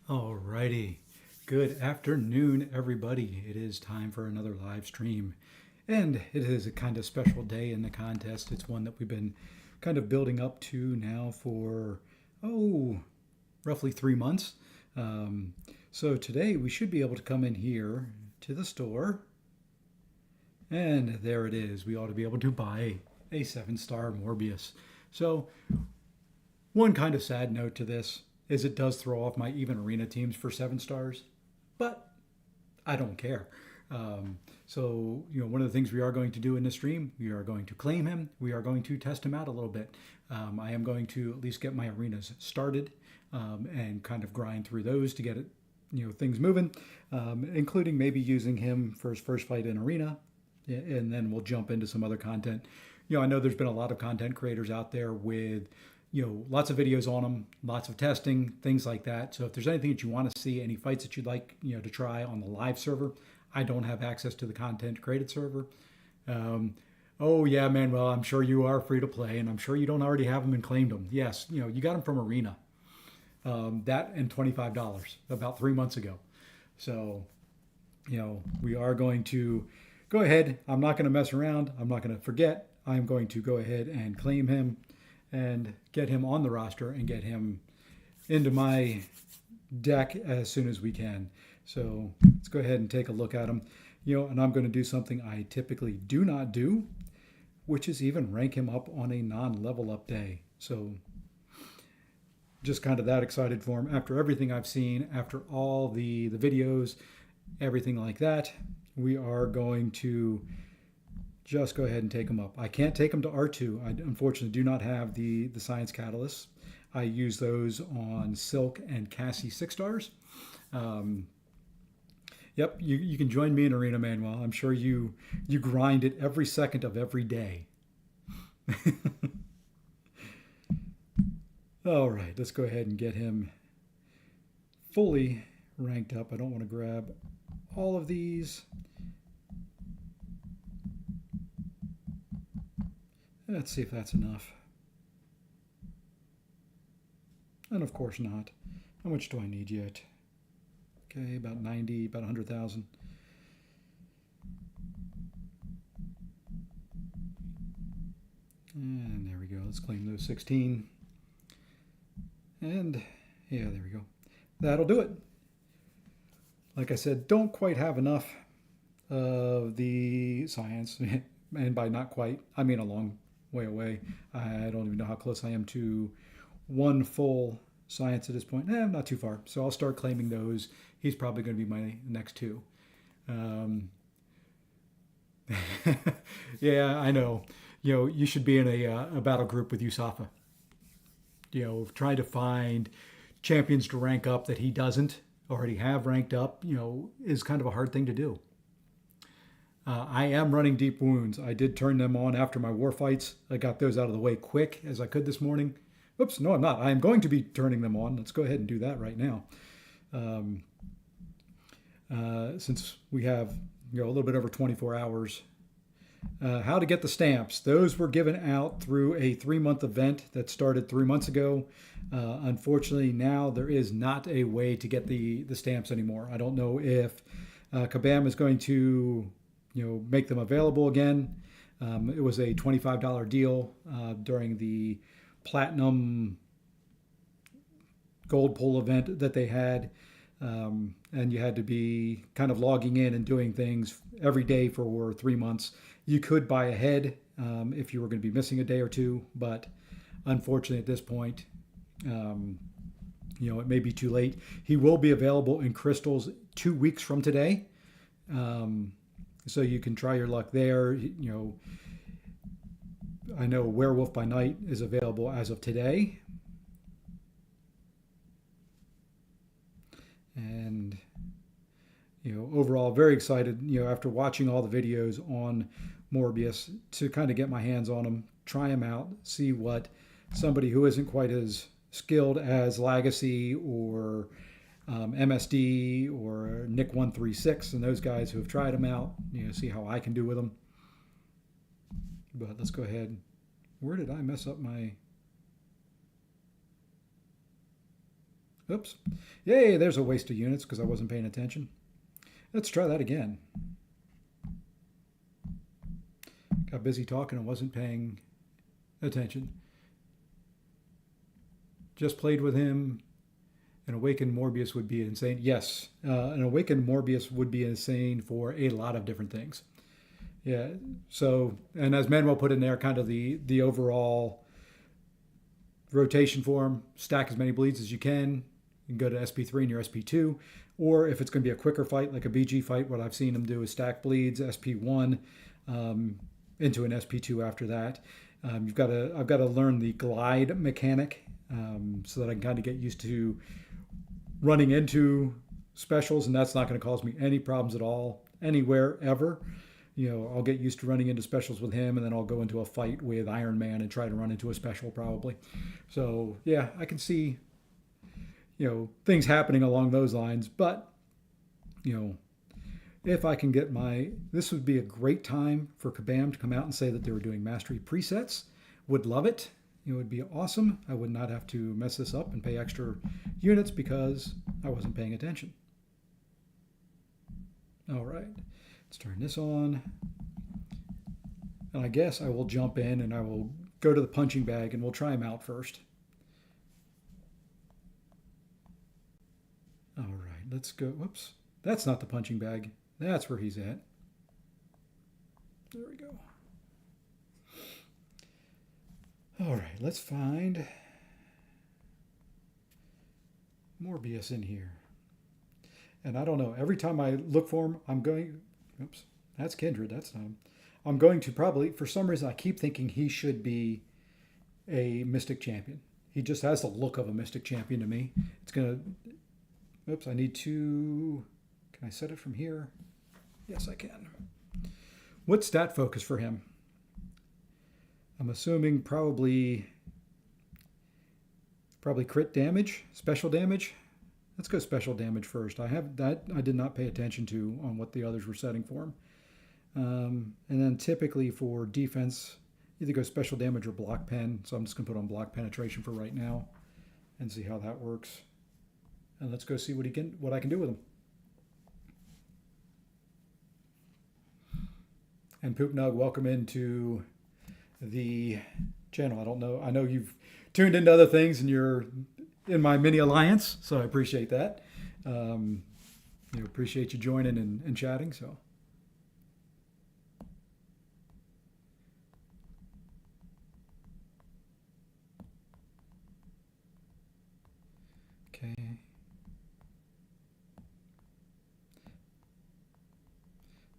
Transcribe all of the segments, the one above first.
Alrighty. Good afternoon, everybody. It is time for another live stream. And it is a kind of special day in the contest. It's one that we've been kind of building up to now for, roughly 3 months. So today we should be able to come in here to the store. And there it is. We ought to be able to buy a 7-star Morbius. So, one kind of sad note to this is it does throw off my even arena teams for 7 stars, but I don't care. One of the things we are going to do in this stream, we are going to claim him. We are going to test him out a little bit. I am going to at least get my arenas started and kind of grind through those to get it, things moving, including maybe using him for his first fight in arena, and then we'll jump into some other content. I know there's been a lot of content creators out there with lots of videos on them, lots of testing, things like that. So if there's anything that you want to see, any fights that you'd like, to try on the live server, I don't have access to the content created server. Oh yeah, man. Well, I'm sure you are free to play, and I'm sure you don't already have them and claimed them. Yes, you got them from Arena. That and $25 about 3 months ago. So, we are going to go ahead. I'm not going to mess around. I'm not going to forget. I'm going to go ahead and claim him and get him on the roster and get him into my deck as soon as we can. So let's go ahead and take a look at him. And I'm going to do something I typically do not do, which is even rank him up on a non-level up day. So just kind of that excited for him after everything I've seen, after all the videos, everything like that. We are going to just go ahead and take them up. I can't take them to R2. I unfortunately do not have the science catalysts. I use those on Silk and Cassie 6 stars. Yep, you can join me in Arena, Manuel. I'm sure you grind it every second of every day. All right, let's go ahead and get him fully ranked up. I don't want to grab all of these. Let's see if that's enough. And of course not. How much do I need yet? Okay, about 90, about 100,000. And there we go. Let's claim those 16. And yeah, there we go. That'll do it. Like I said, don't quite have enough of the science. And by not quite, I mean a long way away. I don't even know how close I am to one full science at this point. I'm not too far. So I'll start claiming those. He's probably going to be my next two. Yeah, I know. You should be in a battle group with Yusafa. Trying to find champions to rank up that he doesn't already have ranked up, is kind of a hard thing to do. I am running deep wounds. I did turn them on after my war fights. I got those out of the way quick as I could this morning. Oops, no, I'm not. I am going to be turning them on. Let's go ahead and do that right now. Since we have a little bit over 24 hours. How to get the stamps. Those were given out through a 3-month event that started 3 months ago. Unfortunately, now there is not a way to get the stamps anymore. I don't know if Kabam is going to make them available again. It was a $25 deal during the Platinum Gold Pool event that they had. And you had to be kind of logging in and doing things every day for 3 months. You could buy ahead if you were going to be missing a day or two, but unfortunately at this point, it may be too late. He will be available in crystals 2 weeks from today. So you can try your luck there. I know Werewolf by Night is available as of today. And, overall very excited, after watching all the videos on Morbius to kind of get my hands on him, try him out, see what somebody who isn't quite as skilled as Legacy or MSD or Nick 136 and those guys who have tried them out, see how I can do with them. But let's go ahead. Where did I mess up my... Oops. Yay, there's a waste of units because I wasn't paying attention. Let's try that again. Got busy talking and wasn't paying attention. Just played with him. An awakened Morbius would be insane. Yes, an awakened Morbius would be insane for a lot of different things. Yeah. So, and as Manuel put in there, kind of the overall rotation for him: stack as many bleeds as you can. You can go to SP3 and your SP2, or if it's going to be a quicker fight, like a BG fight, what I've seen him do is stack bleeds SP1 into an SP2 after that. I've got to learn the glide mechanic so that I can kind of get used to running into specials, and that's not going to cause me any problems at all anywhere ever. I'll get used to running into specials with him, and then I'll go into a fight with Iron Man and try to run into a special probably. So yeah, I can see things happening along those lines. But if I can get this would be a great time for Kabam to come out and say that they were doing mastery presets. Would love it. It would be awesome. I would not have to mess this up and pay extra units because I wasn't paying attention. All right, let's turn this on. And I guess I will jump in and I will go to the punching bag and we'll try him out first. All right, let's go. Whoops, that's not the punching bag. That's where he's at. There we go. All right, let's find Morbius in here. And I don't know, every time I look for him, I'm going, oops, that's Kindred, that's not him. I'm going to probably, for some reason, I keep thinking he should be a Mystic Champion. He just has the look of a Mystic Champion to me. It's going to, oops, I need to, can I set it from here? Yes, I can. What's stat focus for him? I'm assuming probably crit damage, special damage. Let's go special damage first. I did not pay attention to on what the others were setting for him. And then typically for defense, either go special damage or block pen. So I'm just gonna put on block penetration for right now and see how that works. And let's go see what I can do with him. And Poop Nug, welcome into the channel. I don't know. I know you've tuned into other things and you're in my mini alliance, so I appreciate that. Appreciate you joining and chatting. So, okay.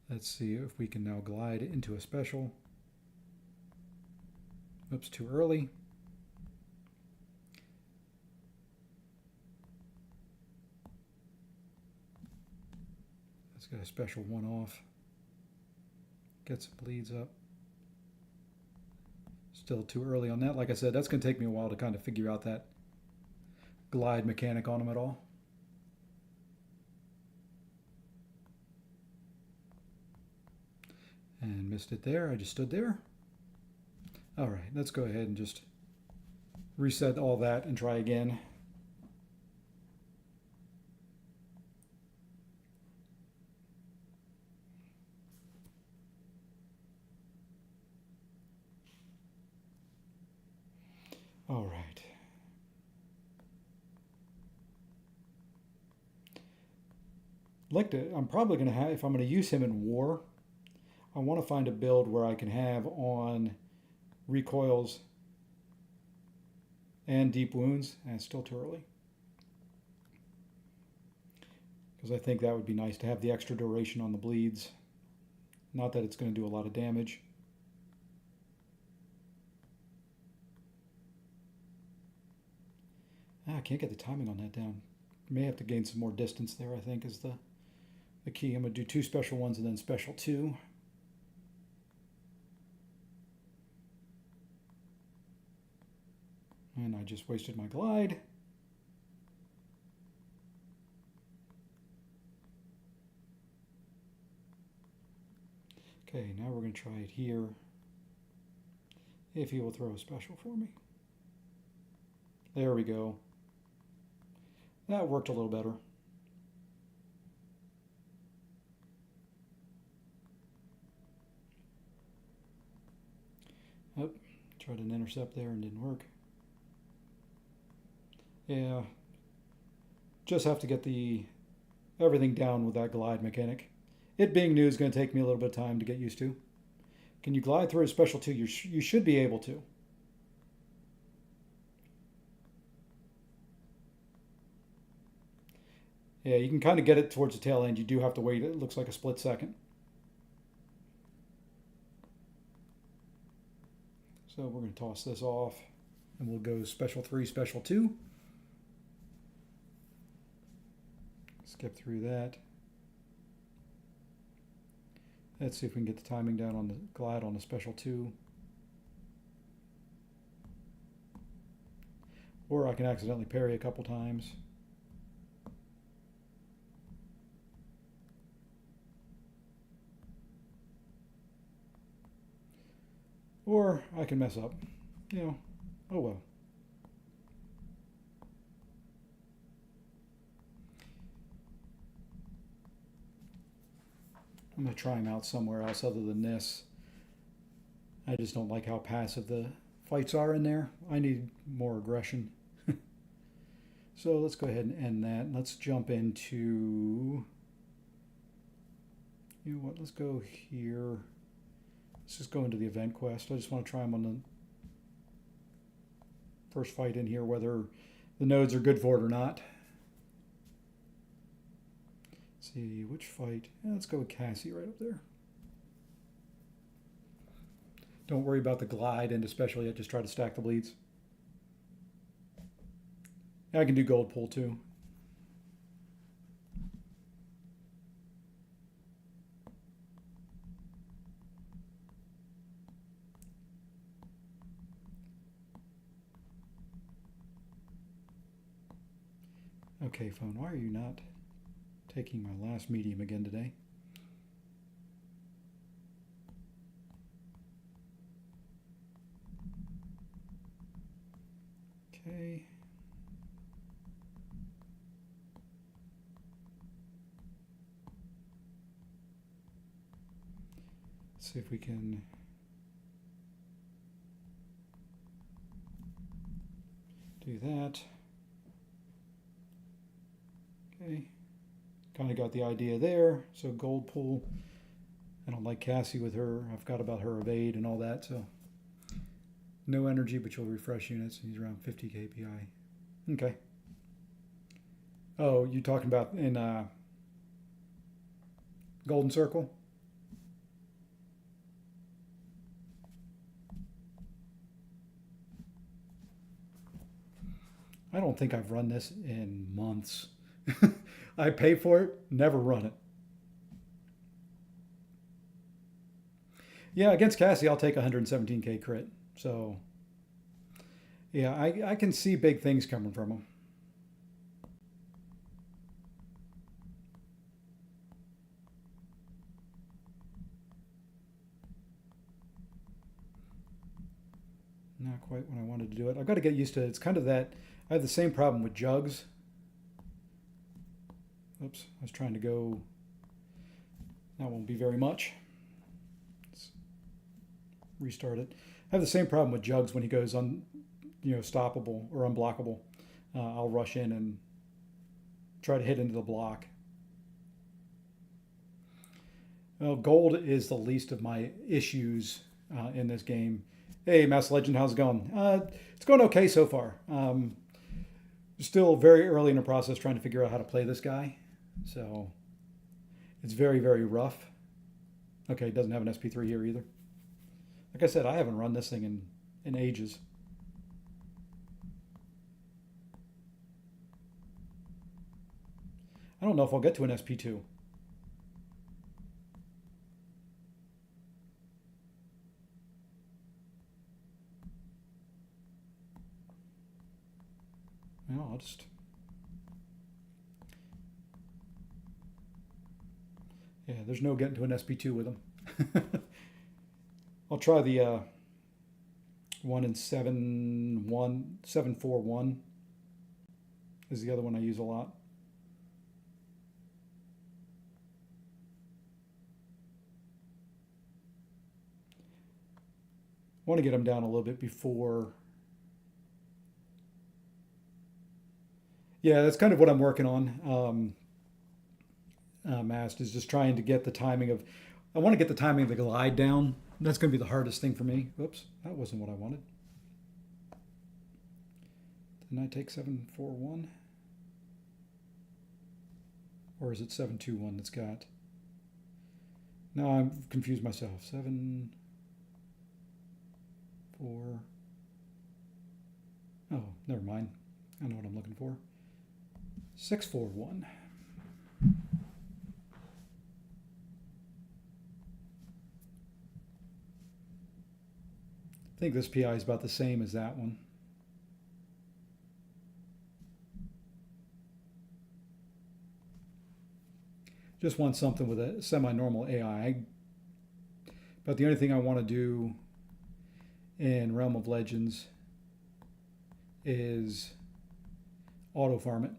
Let's see if we can now glide into a special. Oops, too early. Let's get a special one off. Get some bleeds up. Still too early on that. Like I said, that's going to take me a while to kind of figure out that glide mechanic on him at all. And missed it there. I just stood there. All right, let's go ahead and just reset all that and try again. All right. I'm probably going to have, if I'm going to use him in war, I want to find a build where I can have on recoils and deep wounds, and it's still too early. Because I think that would be nice to have the extra duration on the bleeds. Not that it's going to do a lot of damage. I can't get the timing on that down. May have to gain some more distance there, I think, is the key. I'm going to do 2 special ones and then special 2. And I just wasted my glide. Okay, now we're going to try it here. If he will throw a special for me. There we go. That worked a little better. Oh, tried an intercept there and didn't work. Yeah, just have to get everything down with that glide mechanic. It being new is going to take me a little bit of time to get used to. Can you glide through a special 2? You should be able to. Yeah, you can kind of get it towards the tail end. You do have to wait, it looks like a split second. So we're going to toss this off and we'll go special 3, special 2. Skip through that. Let's see if we can get the timing down on the glide on the special 2. Or I can accidentally parry a couple times. Or I can mess up. You know, oh well. I'm going to try him out somewhere else other than this. I just don't like how passive the fights are in there. I need more aggression. So let's go ahead and end that. Let's jump into... You know what, let's go here. Let's just go into the event quest. I just want to try him on the first fight in here, whether the nodes are good for it or not. Let's see, which fight? Yeah, let's go with Cassie right up there. Don't worry about the glide into special yet, just try to stack the bleeds. I can do gold pull too. Okay, phone, why are you not taking my last medium again today? Okay. Let's see if we can do that. Okay. Kind of got the idea there. So gold pull. I don't like Cassie with her. I've got about her evade and all that, so no energy, but you'll refresh units. He's around 50 kpi. Okay. Oh, you talking about in Golden Circle? I don't think I've run this in months. I pay for it, never run it. Yeah, against Cassie, I'll take 117k crit. So, yeah, I can see big things coming from him. Not quite when I wanted to do it. I've got to get used to it. It's kind of that, I have the same problem with jugs. Oops, I was trying to go, that won't be very much. Let's restart it. I have the same problem with jugs when he goes on, stoppable or unblockable. I'll rush in and try to hit into the block. Well, gold is the least of my issues in this game. Hey, Mass Legend, how's it going? It's going okay so far. Still very early in the process trying to figure out how to play this guy. So it's very, very rough. Okay, it doesn't have an SP3 here either. Like I said, I haven't run this thing in ages. I don't know if I'll get to an SP2. Well, I'll just... Yeah, there's no getting to an SP2 with them. I'll try the 1 and 7, 1, 7, 4, 1. is the other one I use a lot. I want to get them down a little bit before. Yeah, that's kind of what I'm working on. Mast is just trying to get the timing of. I want to get the timing of the glide down. That's going to be the hardest thing for me. Oops, that wasn't what I wanted. Didn't I take 741? Or is it 721 that's got? No, I'm confused myself. 7, 4. Oh, never mind. I know what I'm looking for. 641. I think this PI is about the same as that one. Just want something with a semi-normal AI. But the only thing I want to do in Realm of Legends is auto farm it.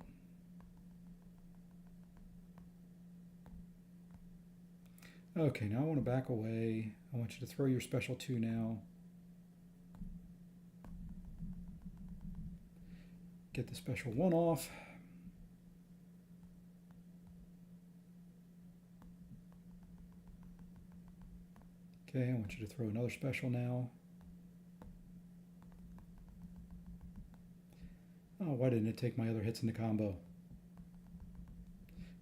Okay, now I want to back away. I want you to throw your special 2 now. Get the special 1 off. Okay, I want you to throw another special now. Oh, why didn't it take my other hits in the combo?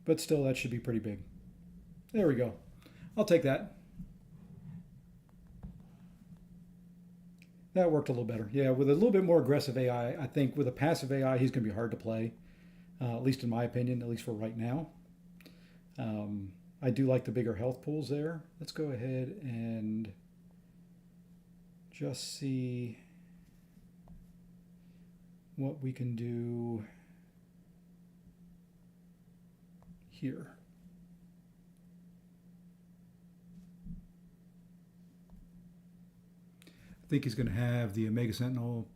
But still, that should be pretty big. There we go. I'll take that. That worked a little better. Yeah, with a little bit more aggressive AI, I think with a passive AI, he's going to be hard to play, at least in my opinion, at least for right now. I do like the bigger health pools there. Let's go ahead and just see what we can do here. I think he's going to have the Omega Sentinel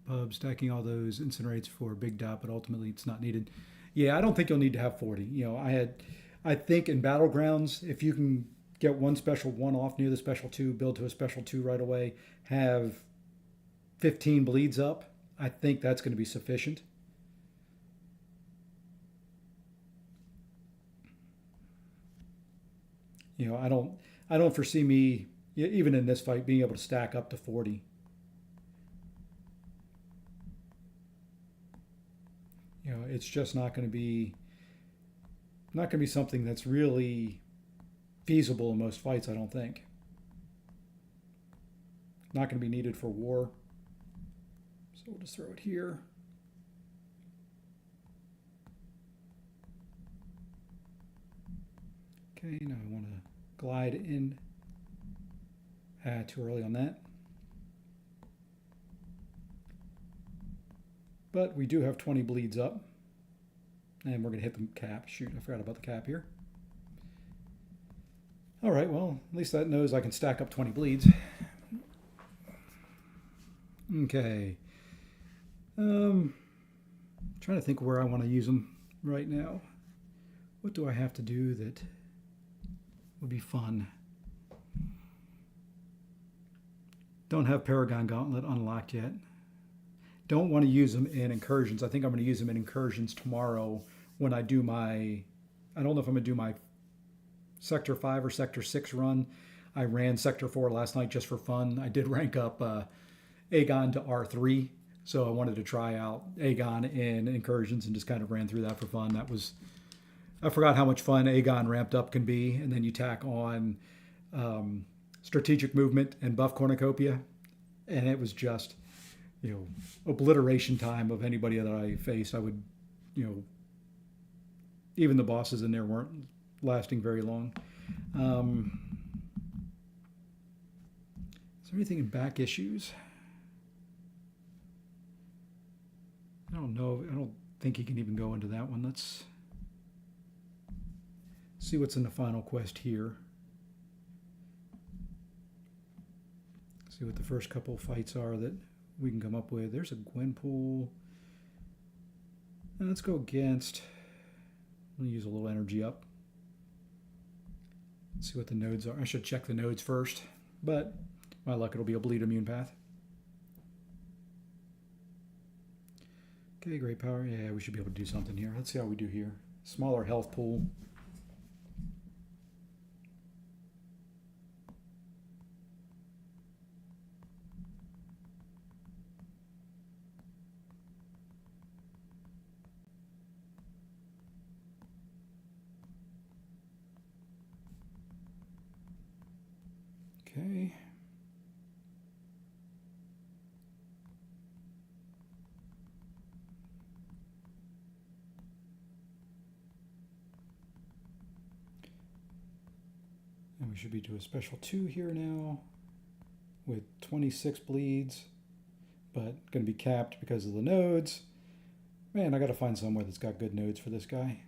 pub stacking all those incinerates for a big dot, but ultimately it's not needed. Yeah, I don't think you'll need to have 40. You know, I think in Battlegrounds, if you can get one special 1 off near the special 2, build to a special 2 right away, have 15 bleeds up, I think that's going to be sufficient. You know, I don't foresee me, even in this fight, being able to stack up to 40. You know, it's just not going to be something that's really feasible in most fights, I don't think. Not going to be needed for war. So we'll just throw it here. Okay, now I want to glide in. Too early on that. But we do have 20 bleeds up. And we're going to hit the cap. Shoot, I forgot about the cap here. All right, well, at least that knows I can stack up 20 bleeds. Okay. Trying to think where I want to use them right now. What do I have to do that would be fun? Don't have Paragon Gauntlet unlocked yet. Don't want to use them in incursions. I think I'm going to use them in incursions tomorrow when I do my, I don't know if I'm going to do my Sector 5 or Sector 6 run. I ran Sector 4 last night just for fun. I did rank up Aegon to R3, so I wanted to try out Aegon in incursions and just kind of ran through that for fun. That was, I forgot how much fun Aegon ramped up can be, and then you tack on strategic movement and buff cornucopia, and it was just, you know, obliteration time of anybody that I faced. I would, you know, even the bosses in there weren't lasting very long. Is there anything in back issues? I don't know. I don't think he can even go into that one. Let's see what's in the final quest here. See what the first couple fights are that we can come up with. There's a Gwenpool. And let's go against, I'm going to use a little energy up. Let's see what the nodes are. I should check the nodes first, but my luck, it'll be a bleed immune path. Okay, great power. Yeah, we should be able to do something here. Let's see how we do here. Smaller health pool. Okay. And we should be to a special 2 here now with 26 bleeds, but going to be capped because of the nodes. Man, I got to find somewhere that's got good nodes for this guy.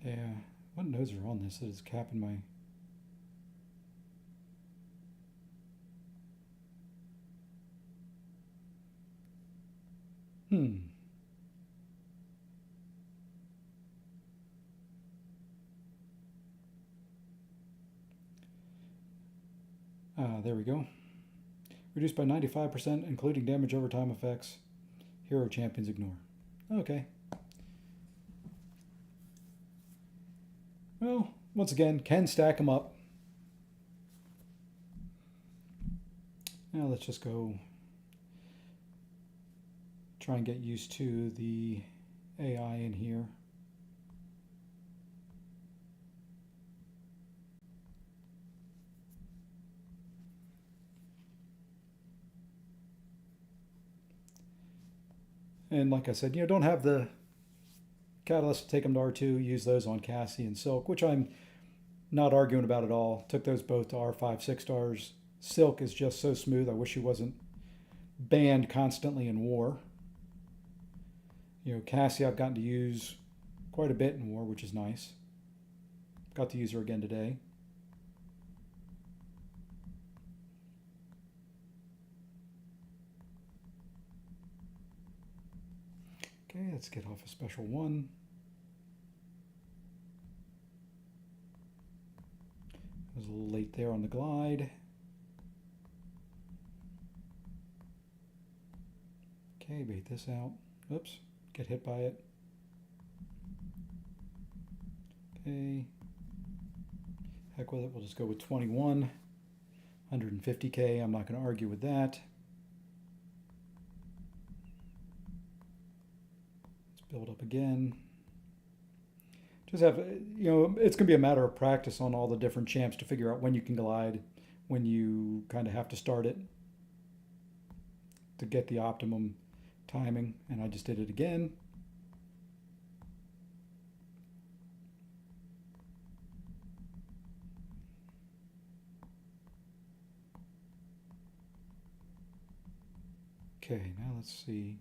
Yeah, what nodes are on this that is capping my... There we go. Reduced by 95%, including damage over time effects. Hero champions ignore. Okay. Well, once again, can stack them up. Now let's just go try and get used to the AI in here. And like I said, don't have the catalyst to take them to R2, use those on Cassie and Silk, which I'm not arguing about at all. Took those both to R5, 6 stars. Silk is just so smooth. I wish he wasn't banned constantly in war. Cassie I've gotten to use quite a bit in war, which is nice. Got to use her again today. Okay, let's get off a special 1. I was a little late there on the glide. Okay, bait this out. Oops, get hit by it. Okay. Heck with it, we'll just go with 21. 150k, I'm not going to argue with that. Build up again. Just have, it's going to be a matter of practice on all the different champs to figure out when you can glide, when you kind of have to start it to get the optimum timing. And I just did it again. Okay, now let's see.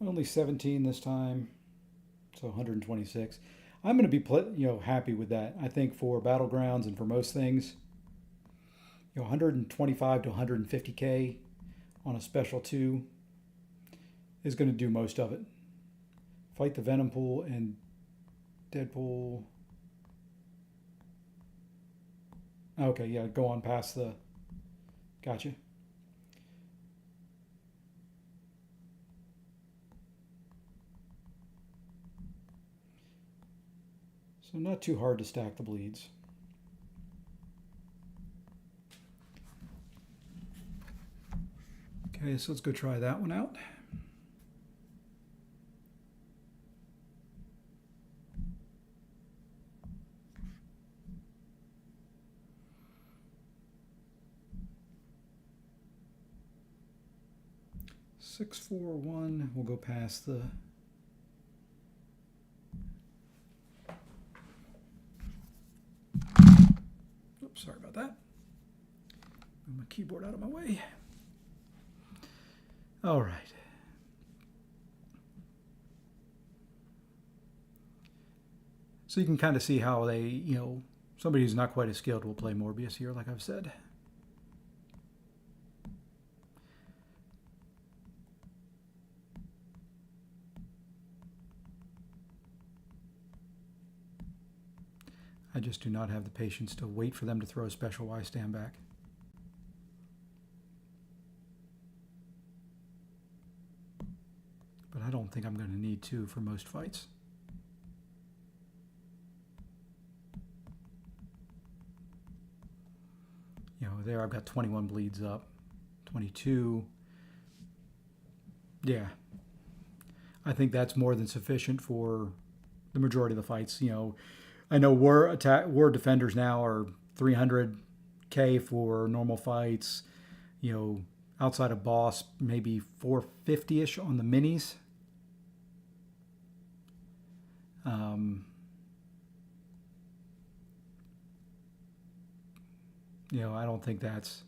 Only 17 this time, so 126. I'm going to be happy with that. I think for battlegrounds and for most things, 125 to 150k on a special 2 is going to do most of it. Fight the Venom pool and Deadpool. Okay, yeah, go on past the... Gotcha. So not too hard to stack the bleeds. Okay, so let's go try that one out. Six, 4, 1. We'll go past the... Oops, sorry about that. Move my keyboard out of my way. All right. So you can kind of see how they, somebody who's not quite as skilled will play Morbius here, like I've said. I just do not have the patience to wait for them to throw a special while I stand back. But I don't think I'm going to need to for most fights. You know, there I've got 21 bleeds up, 22. Yeah. I think that's more than sufficient for the majority of the fights. You know, I know war defenders now are 300K for normal fights. You know, outside of boss, maybe 450-ish on the minis. You know, I don't think that's...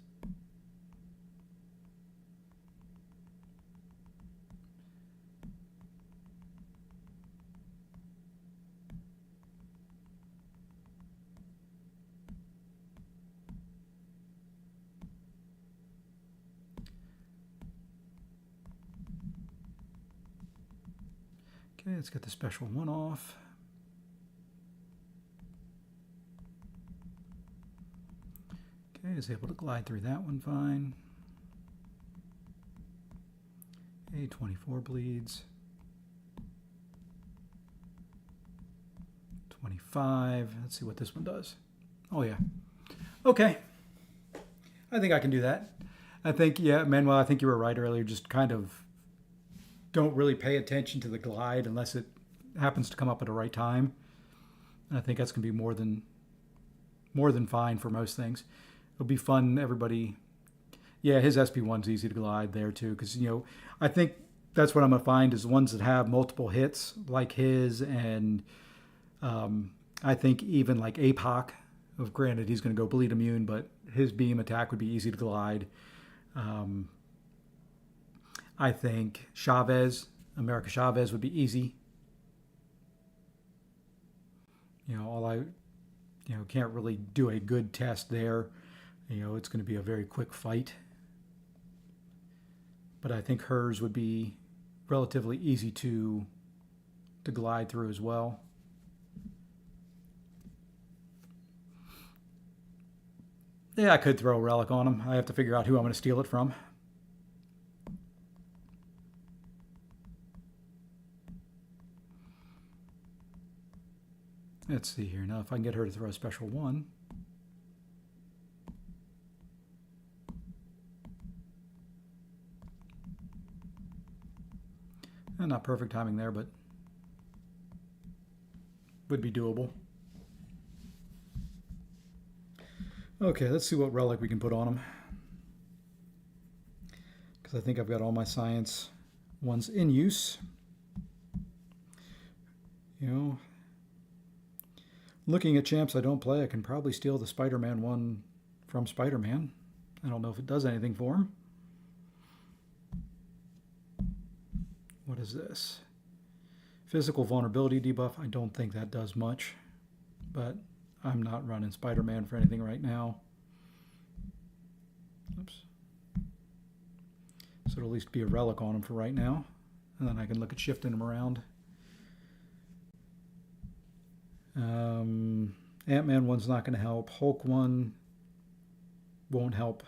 Okay, let's get the special one off. Okay, is able to glide through that one fine. Okay, 24 bleeds. 25. Let's see what this one does. Oh, yeah. Okay. I think I can do that. I think, yeah, Manuel, I think you were right earlier. Just kind of don't really pay attention to the glide unless it happens to come up at the right time. And I think that's going to be more than fine for most things. It'll be fun, everybody. Yeah, his SP1's easy to glide there too, because, you know, I think that's what I'm going to find is ones that have multiple hits like his, and I think even like APOC, of granted he's going to go bleed immune, but his beam attack would be easy to glide. I think America Chavez would be easy. You know, can't really do a good test there. You know, it's going to be a very quick fight. But I think hers would be relatively easy to glide through as well. Yeah, I could throw a relic on him. I have to figure out who I'm going to steal it from. Let's see here. Now, if I can get her to throw a special one. And not perfect timing there, but would be doable. Okay, let's see what relic we can put on him. Because I think I've got all my science ones in use. You know, looking at champs I don't play, I can probably steal the Spider-Man one from Spider-Man. I don't know if it does anything for him. What is this? Physical vulnerability debuff. I don't think that does much, but I'm not running Spider-Man for anything right now. Oops. So it'll at least be a relic on him for right now, and then I can look at shifting him around. Ant-Man one's not going to help. Hulk one won't help.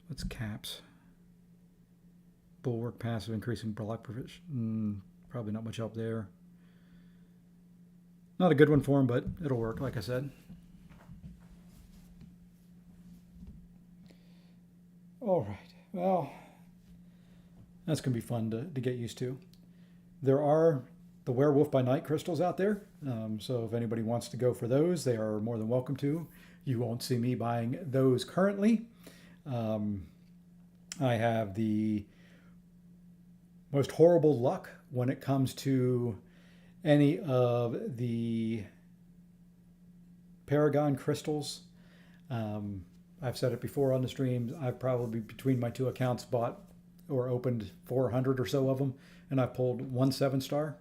What's Caps? Bulwark passive, increasing block provision. Probably not much help there. Not a good one for him, but it'll work, like I said. All right. Well, that's going to be fun to get used to. There are the Werewolf by Night crystals out there. So if anybody wants to go for those, they are more than welcome to. You won't see me buying those currently. I have the most horrible luck when it comes to any of the Paragon crystals. I've said it before on the streams. I've probably, between my two accounts, bought or opened 400 or so of them, and I've pulled one 7-star.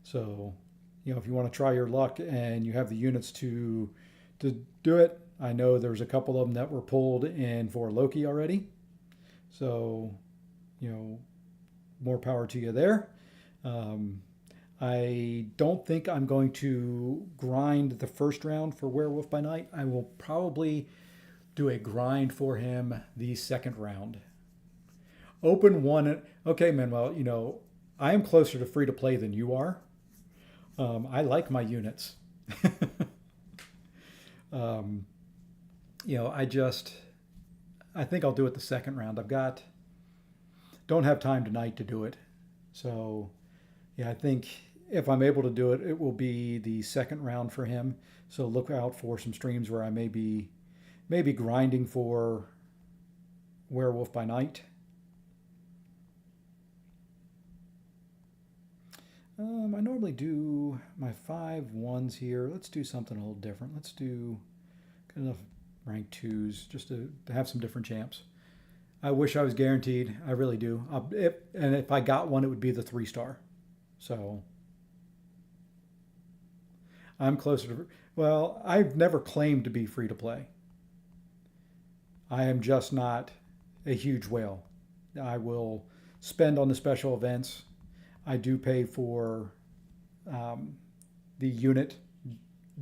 So, if you want to try your luck and you have the units to do it. I know there's a couple of them that were pulled in for Loki already. So, more power to you there. Um, I don't think I'm going to grind the first round for Werewolf by Night. I will probably do a grind for him the second round. Open one. Okay, Manuel, I am closer to free to play than you are. I like my units. um, I think I'll do it the second round. Don't have time tonight to do it. So, yeah, I think if I'm able to do it, it will be the second round for him. So look out for some streams where I may be grinding for Werewolf by Night. I normally do my 5 1s here. Let's do something a little different. Let's do enough rank 2s just to have some different champs. I wish I was guaranteed. I really do. If I got one, it would be the 3-star. So I'm closer to. Well, I've never claimed to be free to play. I am just not a huge whale. I will spend on the special events. I do pay for the unit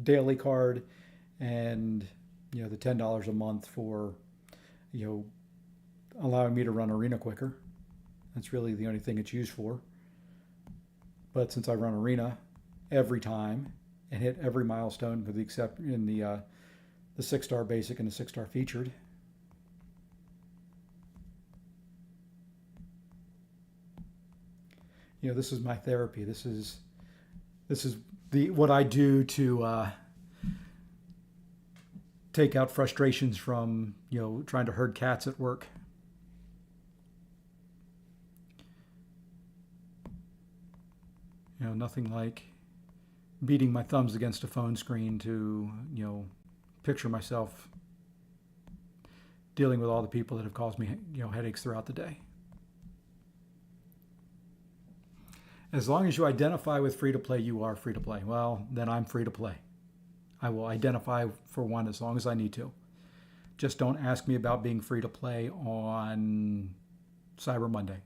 daily card and the $10 a month for allowing me to run arena quicker. That's really the only thing it's used for. But since I run arena every time and hit every milestone, with the exception in the 6-star basic and the 6-star featured. This is my therapy. This is what I do to take out frustrations from trying to herd cats at work. Nothing like beating my thumbs against a phone screen to picture myself dealing with all the people that have caused me headaches throughout the day. As long as you identify with free to play, you are free to play. Well, then I'm free to play. I will identify for one as long as I need to. Just don't ask me about being free to play on Cyber Monday.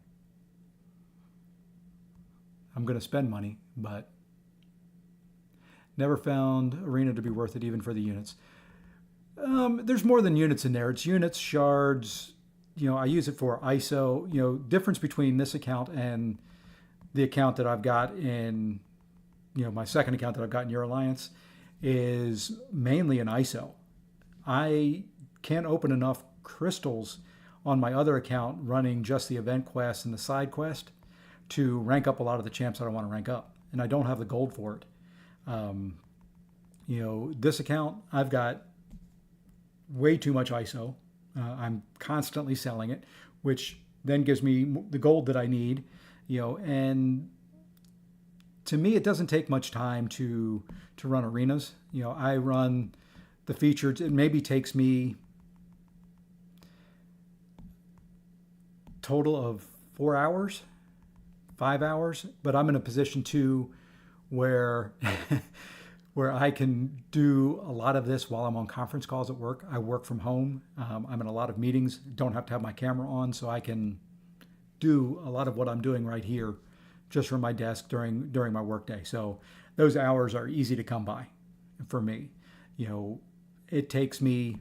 I'm going to spend money, but never found Arena to be worth it even for the units. There's more than units in there. It's units, shards. I use it for ISO. Difference between this account and the account that I've got in, my second account that I've got in your alliance is mainly an ISO. I can't open enough crystals on my other account running just the event quest and the side quest to rank up a lot of the champs that I want to rank up. And I don't have the gold for it. This account, I've got way too much ISO. I'm constantly selling it, which then gives me the gold that I need. And to me, it doesn't take much time to run arenas. I run the featured. It maybe takes me total of 4 hours, 5 hours, but I'm in a position too where where I can do a lot of this while I'm on conference calls at work. I work from home. I'm in a lot of meetings. Don't have to have my camera on, so I can do a lot of what I'm doing right here just from my desk during my workday. So those hours are easy to come by for me. It takes me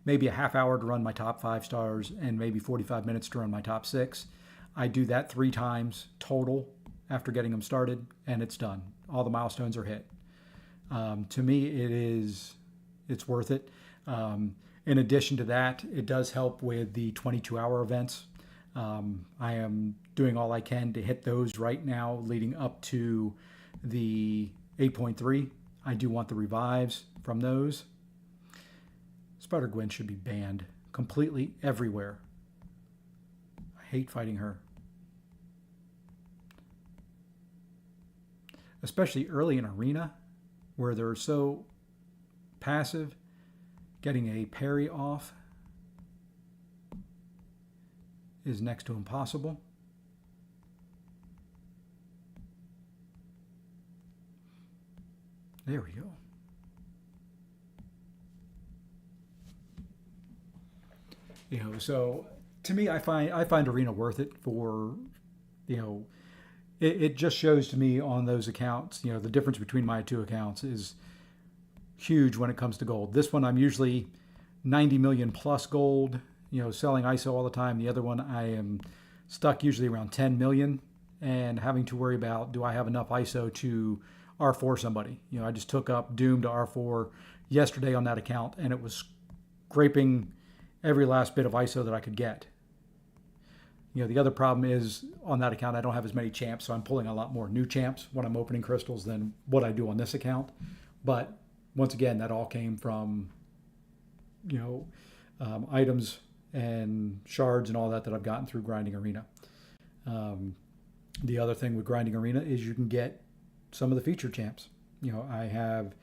maybe a half hour to run my top 5 stars and maybe 45 minutes to run my top 6. I do that 3 times total after getting them started, and it's done. All the milestones are hit. To me, it's worth it. In addition to that, it does help with the 22-hour events. I am doing all I can to hit those right now leading up to the 8.3. I do want the revives from those. Spider-Gwen should be banned completely everywhere. I hate fighting her. Especially early in arena where they're so passive, getting a parry off is next to impossible. There we go. So to me, I find Arena worth it for, you know, it just shows to me on those accounts, the difference between my two accounts is huge when it comes to gold. This one I'm usually 90 million plus gold, selling ISO all the time. The other one I am stuck usually around 10 million and having to worry about, do I have enough ISO to R4 somebody? I just took up Doom to R4 yesterday on that account and it was scraping every last bit of ISO that I could get. The other problem is on that account, I don't have as many champs, so I'm pulling a lot more new champs when I'm opening crystals than what I do on this account. But once again, that all came from, items and shards and all that I've gotten through grinding arena. The other thing with grinding arena is you can get some of the featured champs. I've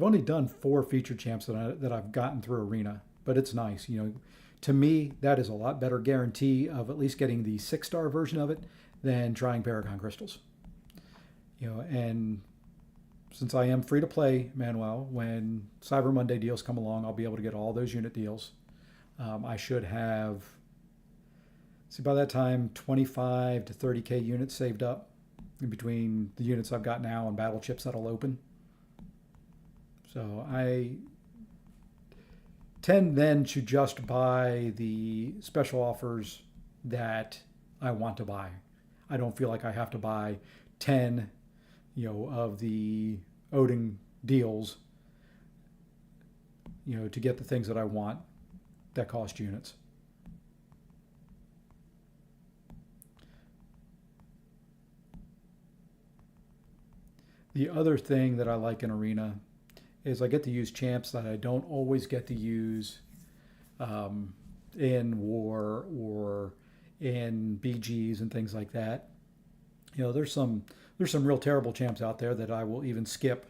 only done 4 featured champs that I've gotten through arena, but it's nice. To me, that is a lot better guarantee of at least getting the 6-star version of it than trying Paragon crystals. And since I am free to play, Manuel, when Cyber Monday deals come along, I'll be able to get all those unit deals. I should have, by that time, 25 to 30K units saved up in between the units I've got now and battle chips that'll open. So I tend then to just buy the special offers that I want to buy. I don't feel like I have to buy 10, of the Odin deals, to get the things that I want that cost units. The other thing that I like in Arena is I get to use champs that I don't always get to use in War or in BGs and things like that. There's some real terrible champs out there that I will even skip,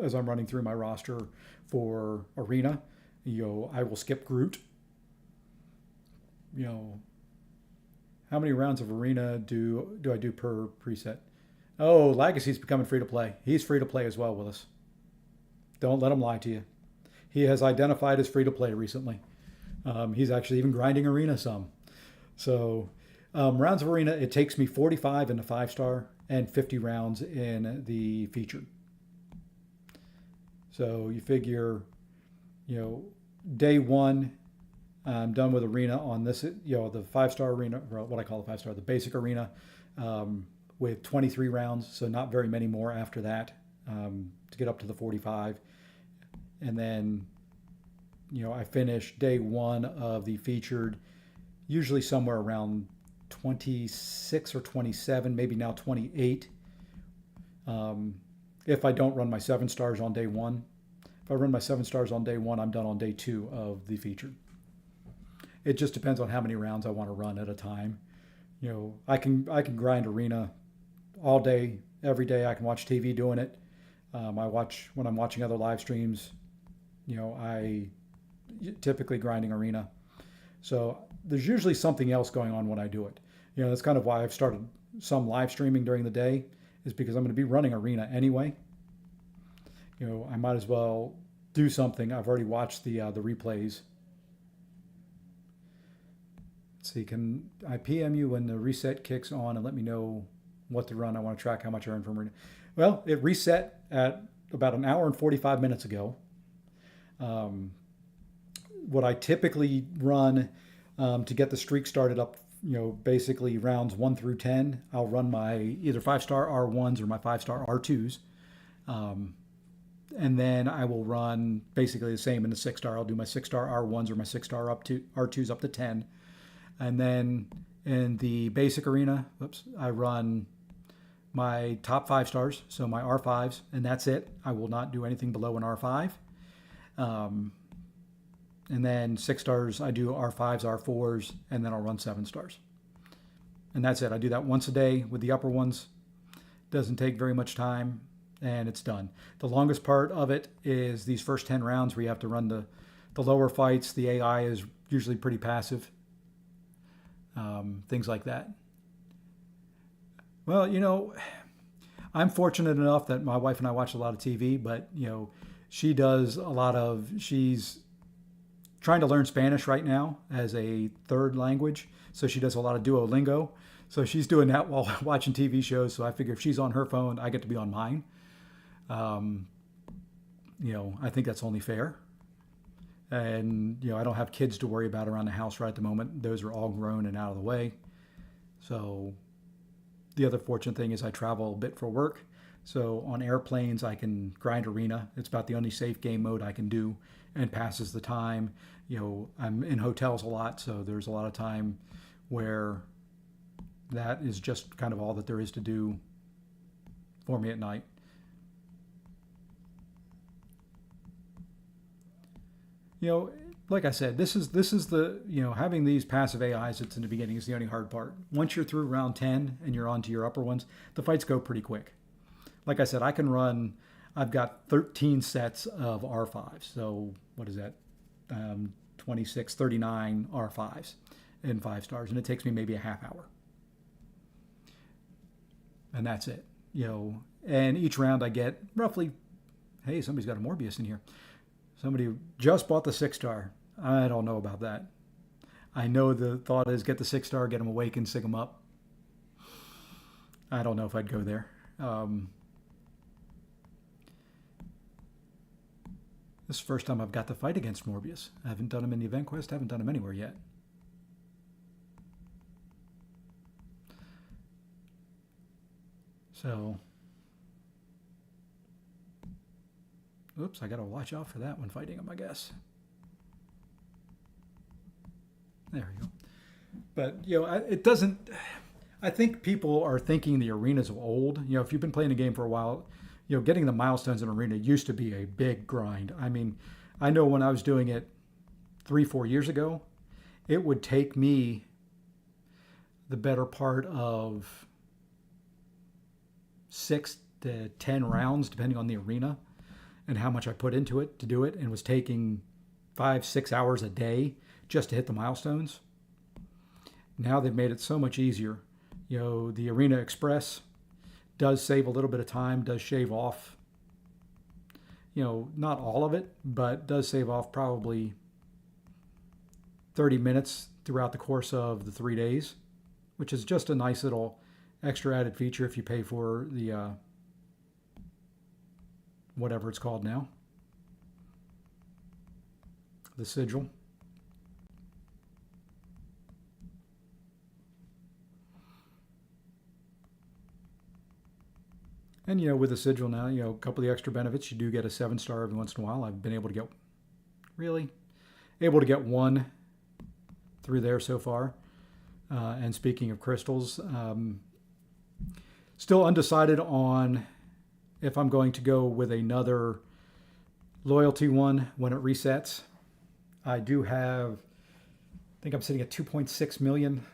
as I'm running through my roster for Arena. I will skip Groot. How many rounds of Arena do I do per preset? Oh, Legacy's becoming free to play. He's free to play as well with us. Don't let him lie to you. He has identified as free to play recently. He's actually even grinding Arena some. So rounds of Arena, it takes me 45 in the 5-star and 50 rounds in the featured. So you figure, day 1, I'm done with Arena on this, the 5-star Arena, or what I call the 5-star, the basic Arena, with 23 rounds. So not very many more after that to get up to the 45. And then, I finish day 1 of the featured, usually somewhere around 26 or 27, maybe now 28. If I don't run my 7 stars on day 1. If I run my 7 stars on day 1, I'm done on day 2 of the featured. It just depends on how many rounds I want to run at a time. I can grind Arena all day, every day. I can watch TV doing it. When I'm watching other live streams, I typically grinding Arena. So there's usually something else going on when I do it. That's kind of why I've started some live streaming during the day, is because I'm going to be running Arena anyway. I might as well do something. I've already watched the replays. Let's see, can I PM you when the reset kicks on and let me know what to run? I want to track how much I earned from Arena. Well, it reset at about an hour and 45 minutes ago. What I typically run to get the streak started up, basically rounds 1 through 10, I'll run my either 5-star R1s or my 5-star R2s. And then I will run basically the same in the 6-star. I'll do my 6-star R1s or my 6-star R2s up to 10. And then in the basic Arena, I run my top 5 stars, so my R5s, and that's it. I will not do anything below an R5. And then 6 stars, I do R5s, R4s, and then I'll run 7 stars. And that's it. I do that once a day with the upper ones. Doesn't take very much time, and it's done. The longest part of it is these first 10 rounds where you have to run the lower fights. The AI is usually pretty passive. Things like that. Well, I'm fortunate enough that my wife and I watch a lot of TV, but she does a lot of. She's trying to learn Spanish right now as a third language, so she does a lot of Duolingo. So she's doing that while watching TV shows. So I figure if she's on her phone, I get to be on mine. Um, I think that's only fair. And I don't have kids to worry about around the house right at the moment. Those are all grown and out of the way. So the other fortunate thing is I travel a bit for work. So on airplanes, I can grind arena. It's about the only safe game mode I can do and passes the time. I'm in hotels a lot, so there's a lot of time where that is just kind of all that there is to do for me at night. you know, like I said, this is the having these passive AIs. It's in the beginning is the only hard part. Once you're through round 10 and you're on to your upper ones, the fights go pretty quick. Like I said, I can run. I've got 13 sets of R5s. So what is that? 26, 39 R5s in 5 stars, and it takes me maybe a half hour, and that's it. And each round I get roughly. Hey, somebody's got a Morbius in here. Somebody just bought the 6 star. I don't know about that. I know the thought is get the 6 star, get them awake, and sig them up. I don't know if I'd go there. This is the first time I've got to fight against Morbius. I haven't done him in the event quest. I haven't done him anywhere yet. So, oops, I got to watch out for that when fighting him, I guess. There we go. But, it doesn't. I think people are thinking the arenas of old. If you've been playing the game for a while, getting the milestones in arena used to be a big grind. I mean, I know when I was doing it 3-4 years ago, it would take me the better part of 6 to 10 rounds, depending on the arena and how much I put into it to do it, and it was taking 5-6 hours a day just to hit the milestones. Now they've made it so much easier. The Arena Express does save a little bit of time, does shave off, not all of it, but does save off probably 30 minutes throughout the course of the 3 days, which is just a nice little extra added feature if you pay for the whatever it's called now, the sigil. And with the sigil now, a couple of the extra benefits. You do get a 7 star every once in a while. I've been able to get one through there so far. And speaking of crystals, still undecided on if I'm going to go with another loyalty one when it resets. I do have, I think I'm sitting at 2.6 million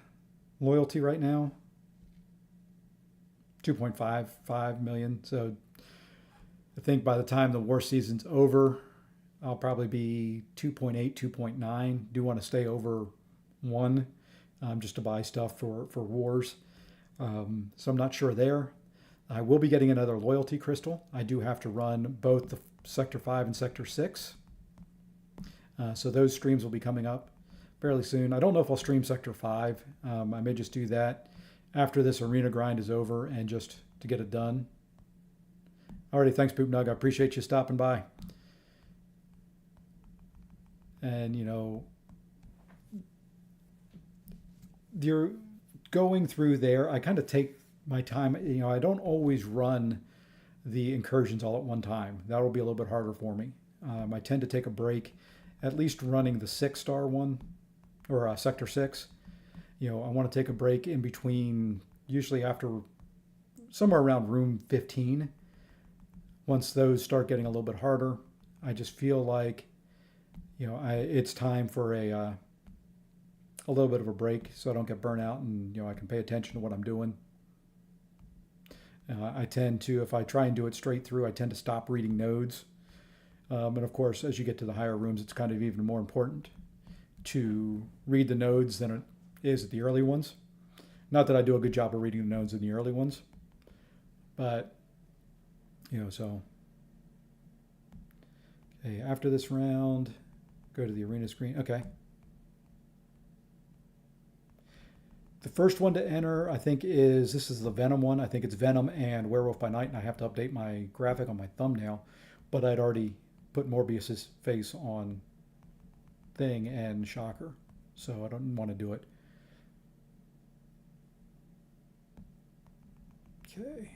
loyalty right now. 2.55 million. So I think by the time the war season's over, I'll probably be 2.8, 2.9. Do want to stay over 1 just to buy stuff for wars. So I'm not sure there. I will be getting another loyalty crystal. I do have to run both the Sector 5 and Sector 6. So those streams will be coming up fairly soon. I don't know if I'll stream Sector 5. I may just do that after this arena grind is over and just to get it done. Alrighty, thanks, Poop Nug. I appreciate you stopping by. And, you're going through there. I kind of take my time. I don't always run the incursions all at one time. That'll be a little bit harder for me. I tend to take a break, at least running the 6-star one, or Sector 6. I want to take a break in between, usually after somewhere around room 15. Once those start getting a little bit harder, I just feel like, it's time for a little bit of a break so I don't get burnt out and, I can pay attention to what I'm doing. I tend to, if I try and do it straight through, I tend to stop reading nodes. And of course, as you get to the higher rooms, it's kind of even more important to read the nodes than it is at the early ones. Not that I do a good job of reading the nodes in the early ones, but So okay, after this round, go to the arena screen. Okay. The first one to enter, I think, this is the Venom one. I think it's Venom and Werewolf by Night, and I have to update my graphic on my thumbnail. But I'd already put Morbius's face on Thing and Shocker, so I don't want to do it. Okay.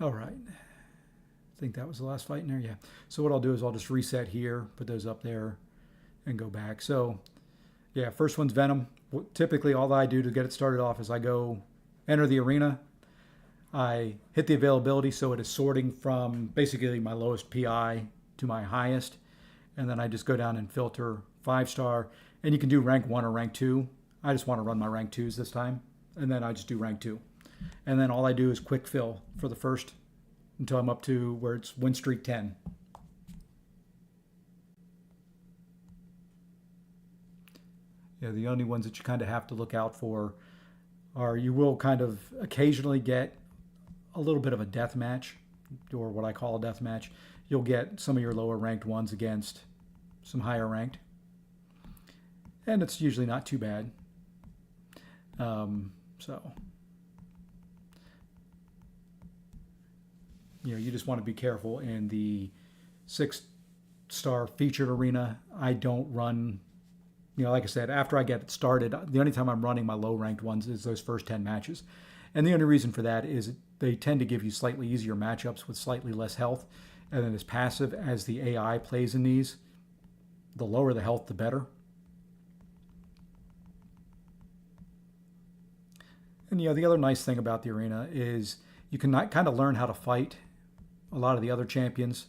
All right. I think that was the last fight in there. Yeah. So what I'll do is I'll just reset here, put those up there, and go back. So yeah, first one's Venom. Typically, all I do to get it started off is I go enter the arena. I hit the availability, so it is sorting from basically my lowest PI to my highest. And then I just go down and filter 5-star. And you can do rank 1 or rank 2. I just want to run my rank 2s this time. And then I just do rank 2. And then all I do is quick fill for the first until I'm up to where it's win streak 10. Yeah, the only ones that you kind of have to look out for are you will kind of occasionally get a little bit of a death match, or what I call a death match. You'll get some of your lower ranked ones against some higher ranked. And it's usually not too bad. So you just want to be careful in the 6-star featured arena. I don't run, like I said, after I get it started, the only time I'm running my low ranked ones is those first 10 matches. And the only reason for that is they tend to give you slightly easier matchups with slightly less health. And then as passive as the AI plays in these, the lower the health, the better. And the other nice thing about the arena is you can kind of learn how to fight a lot of the other champions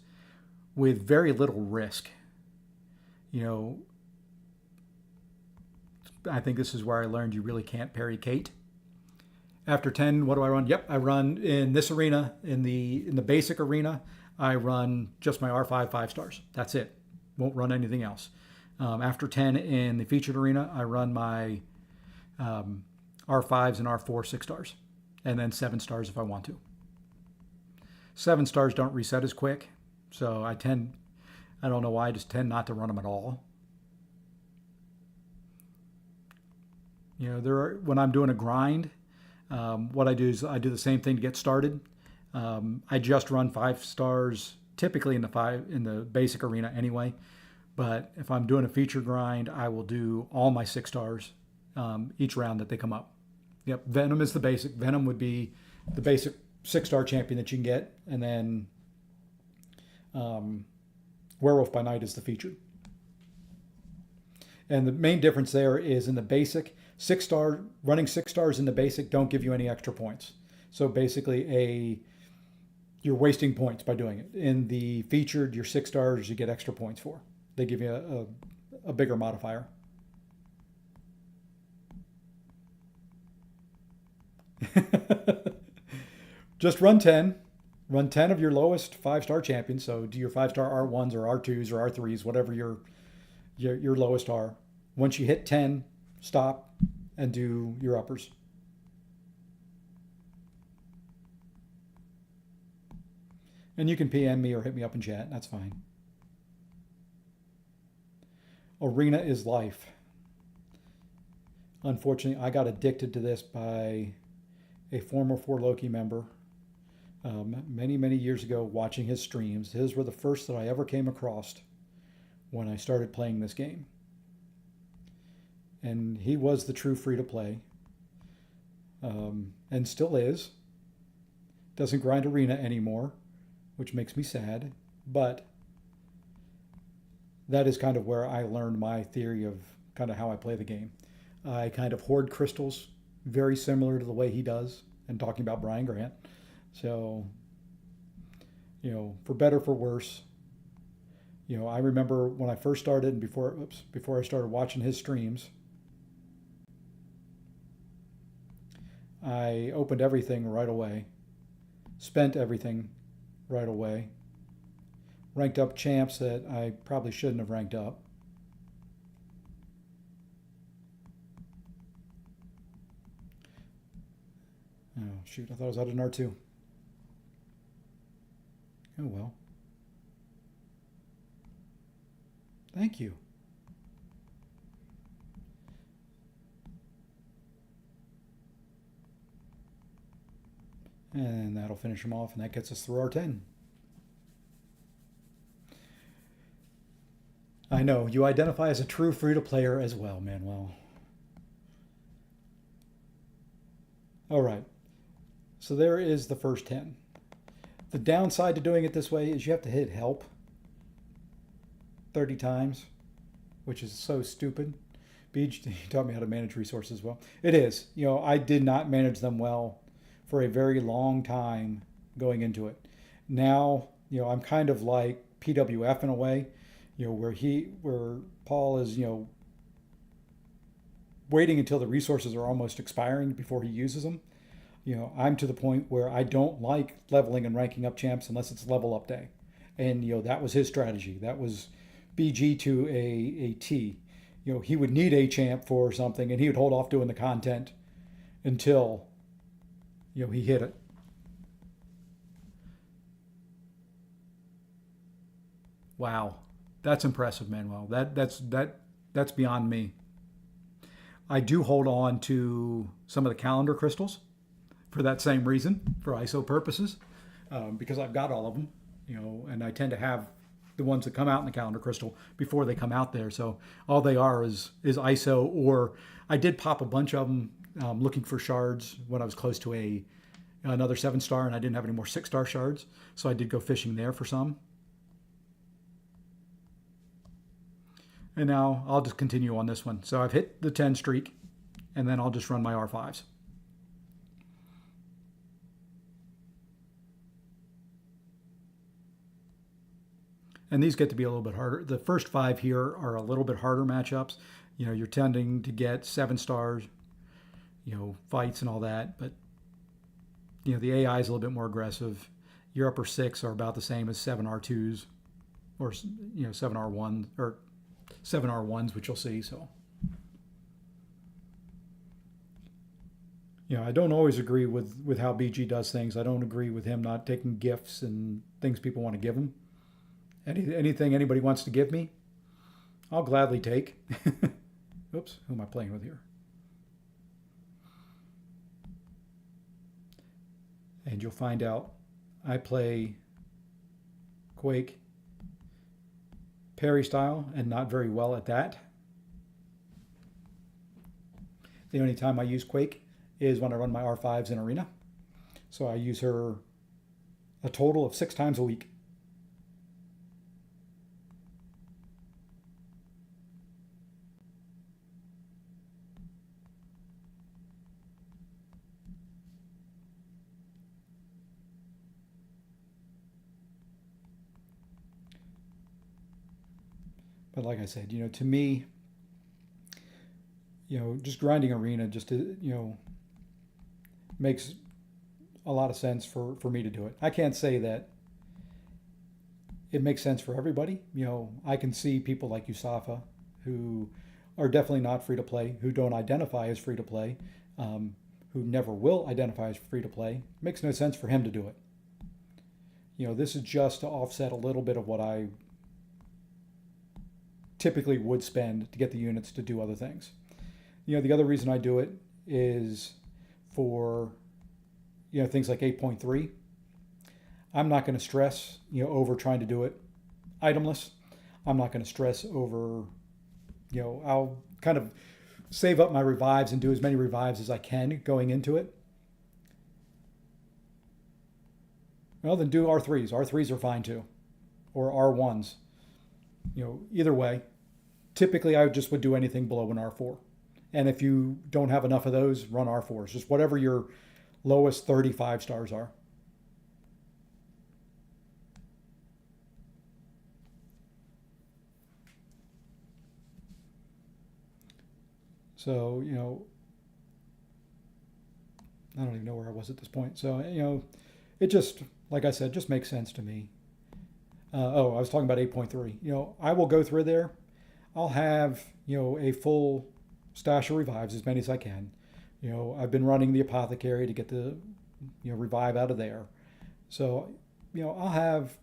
with very little risk. I think this is where I learned you really can't parry Kate. After 10, what do I run? Yep, I run in this arena, in the basic arena, I run just my R5 5-stars. That's it. Won't run anything else. After 10 in the featured arena, I run my R5s and R4 6-stars, and then 7-stars if I want to. 7-stars don't reset as quick, so I don't know why, I just tend not to run them at all. When I'm doing a grind, what I do is I do the same thing to get started. I just run 5-stars typically in the basic arena anyway. But if I'm doing a feature grind, I will do all my 6-stars each round that they come up. Yep, Venom is the basic. Venom would be the basic 6-star champion that you can get, and then Werewolf by Night is the featured. And the main difference there is in the basic, running 6-stars in the basic don't give you any extra points. So basically you're wasting points by doing it. In the featured, your 6-stars you get extra points for. They give you a bigger modifier. Just run 10. Run 10 of your lowest 5-star champions. So do your 5-star R1s or R2s or R3s, whatever your lowest are. Once you hit 10, stop and do your uppers. And you can PM me or hit me up in chat. That's fine. Arena is life. Unfortunately, I got addicted to this by a former 4Loki member many, many years ago watching his streams. His were the first that I ever came across when I started playing this game. And he was the true free-to-play. And still is. Doesn't grind arena anymore, which makes me sad. But that is kind of where I learned my theory of kind of how I play the game. I kind of hoard crystals, very similar to the way he does, and talking about Brian Grant. So, for better, for worse, I remember when I first started and before I started watching his streams, I opened everything right away, spent everything right away, ranked up champs that I probably shouldn't have ranked up. Oh, shoot. I thought I was out in R2. Oh, well. Thank you. And that'll finish him off, and that gets us through R10. I know, you identify as a true free-to-player as well, Manuel. All right, so there is the first 10. The downside to doing it this way is you have to hit help 30 times, which is so stupid. Beach, he taught me how to manage resources well. It is. I did not manage them well for a very long time going into it. Now, I'm kind of like PWF in a way, where Paul is, waiting until the resources are almost expiring before he uses them. I'm to the point where I don't like leveling and ranking up champs unless it's level up day. And, that was his strategy. That was BG to a T. He would need a champ for something and he would hold off doing the content until, he hit it. Wow. That's impressive, Manuel. That's beyond me. I do hold on to some of the calendar crystals for that same reason, for ISO purposes, because I've got all of them, and I tend to have the ones that come out in the calendar crystal before they come out there. So all they are is ISO, or I did pop a bunch of them looking for shards when I was close to another 7-star and I didn't have any more 6-star shards. So I did go fishing there for some. And now I'll just continue on this one. So I've hit the 10 streak, and then I'll just run my R5s. And these get to be a little bit harder. The first 5 here are a little bit harder matchups. You're tending to get 7 stars, fights and all that. But, the AI is a little bit more aggressive. Your upper 6 are about the same as 7R2s or, 7R1 or 7R1s, which you'll see. So, I don't always agree with how BG does things. I don't agree with him not taking gifts and things people want to give him. Anything anybody wants to give me, I'll gladly take. Oops, who am I playing with here? And you'll find out I play Quake parry style and not very well at that. The only time I use Quake is when I run my R5s in Arena. So I use her a total of 6 times a week. But like I said, to me, just grinding Arena just makes a lot of sense for me to do it. I can't say that it makes sense for everybody. I can see people like Usafa who are definitely not free to play, who don't identify as free to play, who never will identify as free to play. It makes no sense for him to do it. This is just to offset a little bit of what I typically would spend to get the units to do other things. The other reason I do it is for, things like 8.3. I'm not going to stress, over trying to do it itemless. I'm not going to stress over, I'll kind of save up my revives and do as many revives as I can going into it. Well, then do R3s. R3s are fine too. Or R1s. Either way, typically I just would do anything below an R4. And if you don't have enough of those, run R4s. Just whatever your lowest 35 stars are. So, I don't even know where I was at this point. So, it just, like I said, just makes sense to me. I was talking about 8.3. I will go through there. I'll have, a full stash of revives, as many as I can. I've been running the apothecary to get the revive out of there. So I'll have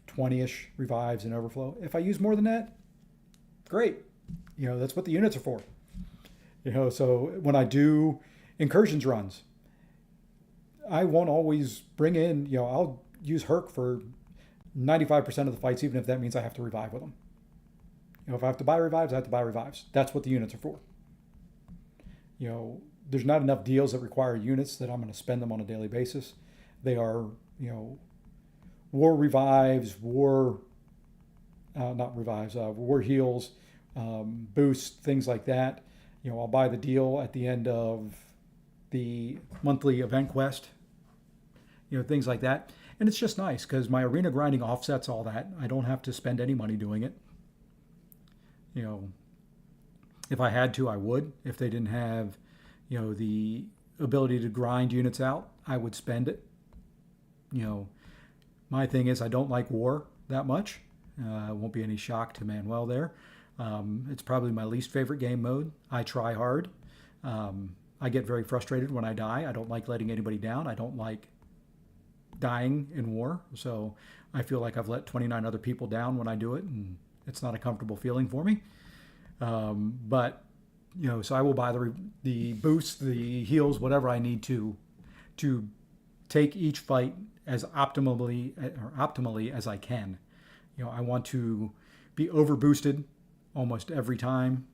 20-ish revives in overflow. If I use more than that, great. That's what the units are for. So when I do incursions runs, I won't always bring in, I'll use Herc for 95% of the fights, even if that means I have to revive with them. If I have to buy revives, I have to buy revives. That's what the units are for. There's not enough deals that require units that I'm going to spend them on a daily basis. They are, war revives, not revives, war heals, boosts, things like that. I'll buy the deal at the end of the monthly event quest, things like that. And it's just nice because my arena grinding offsets all that. I don't have to spend any money doing it. If I had to, I would. If they didn't have, the ability to grind units out, I would spend it. My thing is I don't like war that much. It won't be any shock to Manuel there. It's probably my least favorite game mode. I try hard. I get very frustrated when I die. I don't like letting anybody down. I don't like dying in war. So I feel like I've let 29 other people down when I do it, and it's not a comfortable feeling for me. But so I will buy the boosts, the heals, whatever I need to take each fight as optimally as I can. I want to be over boosted almost every time.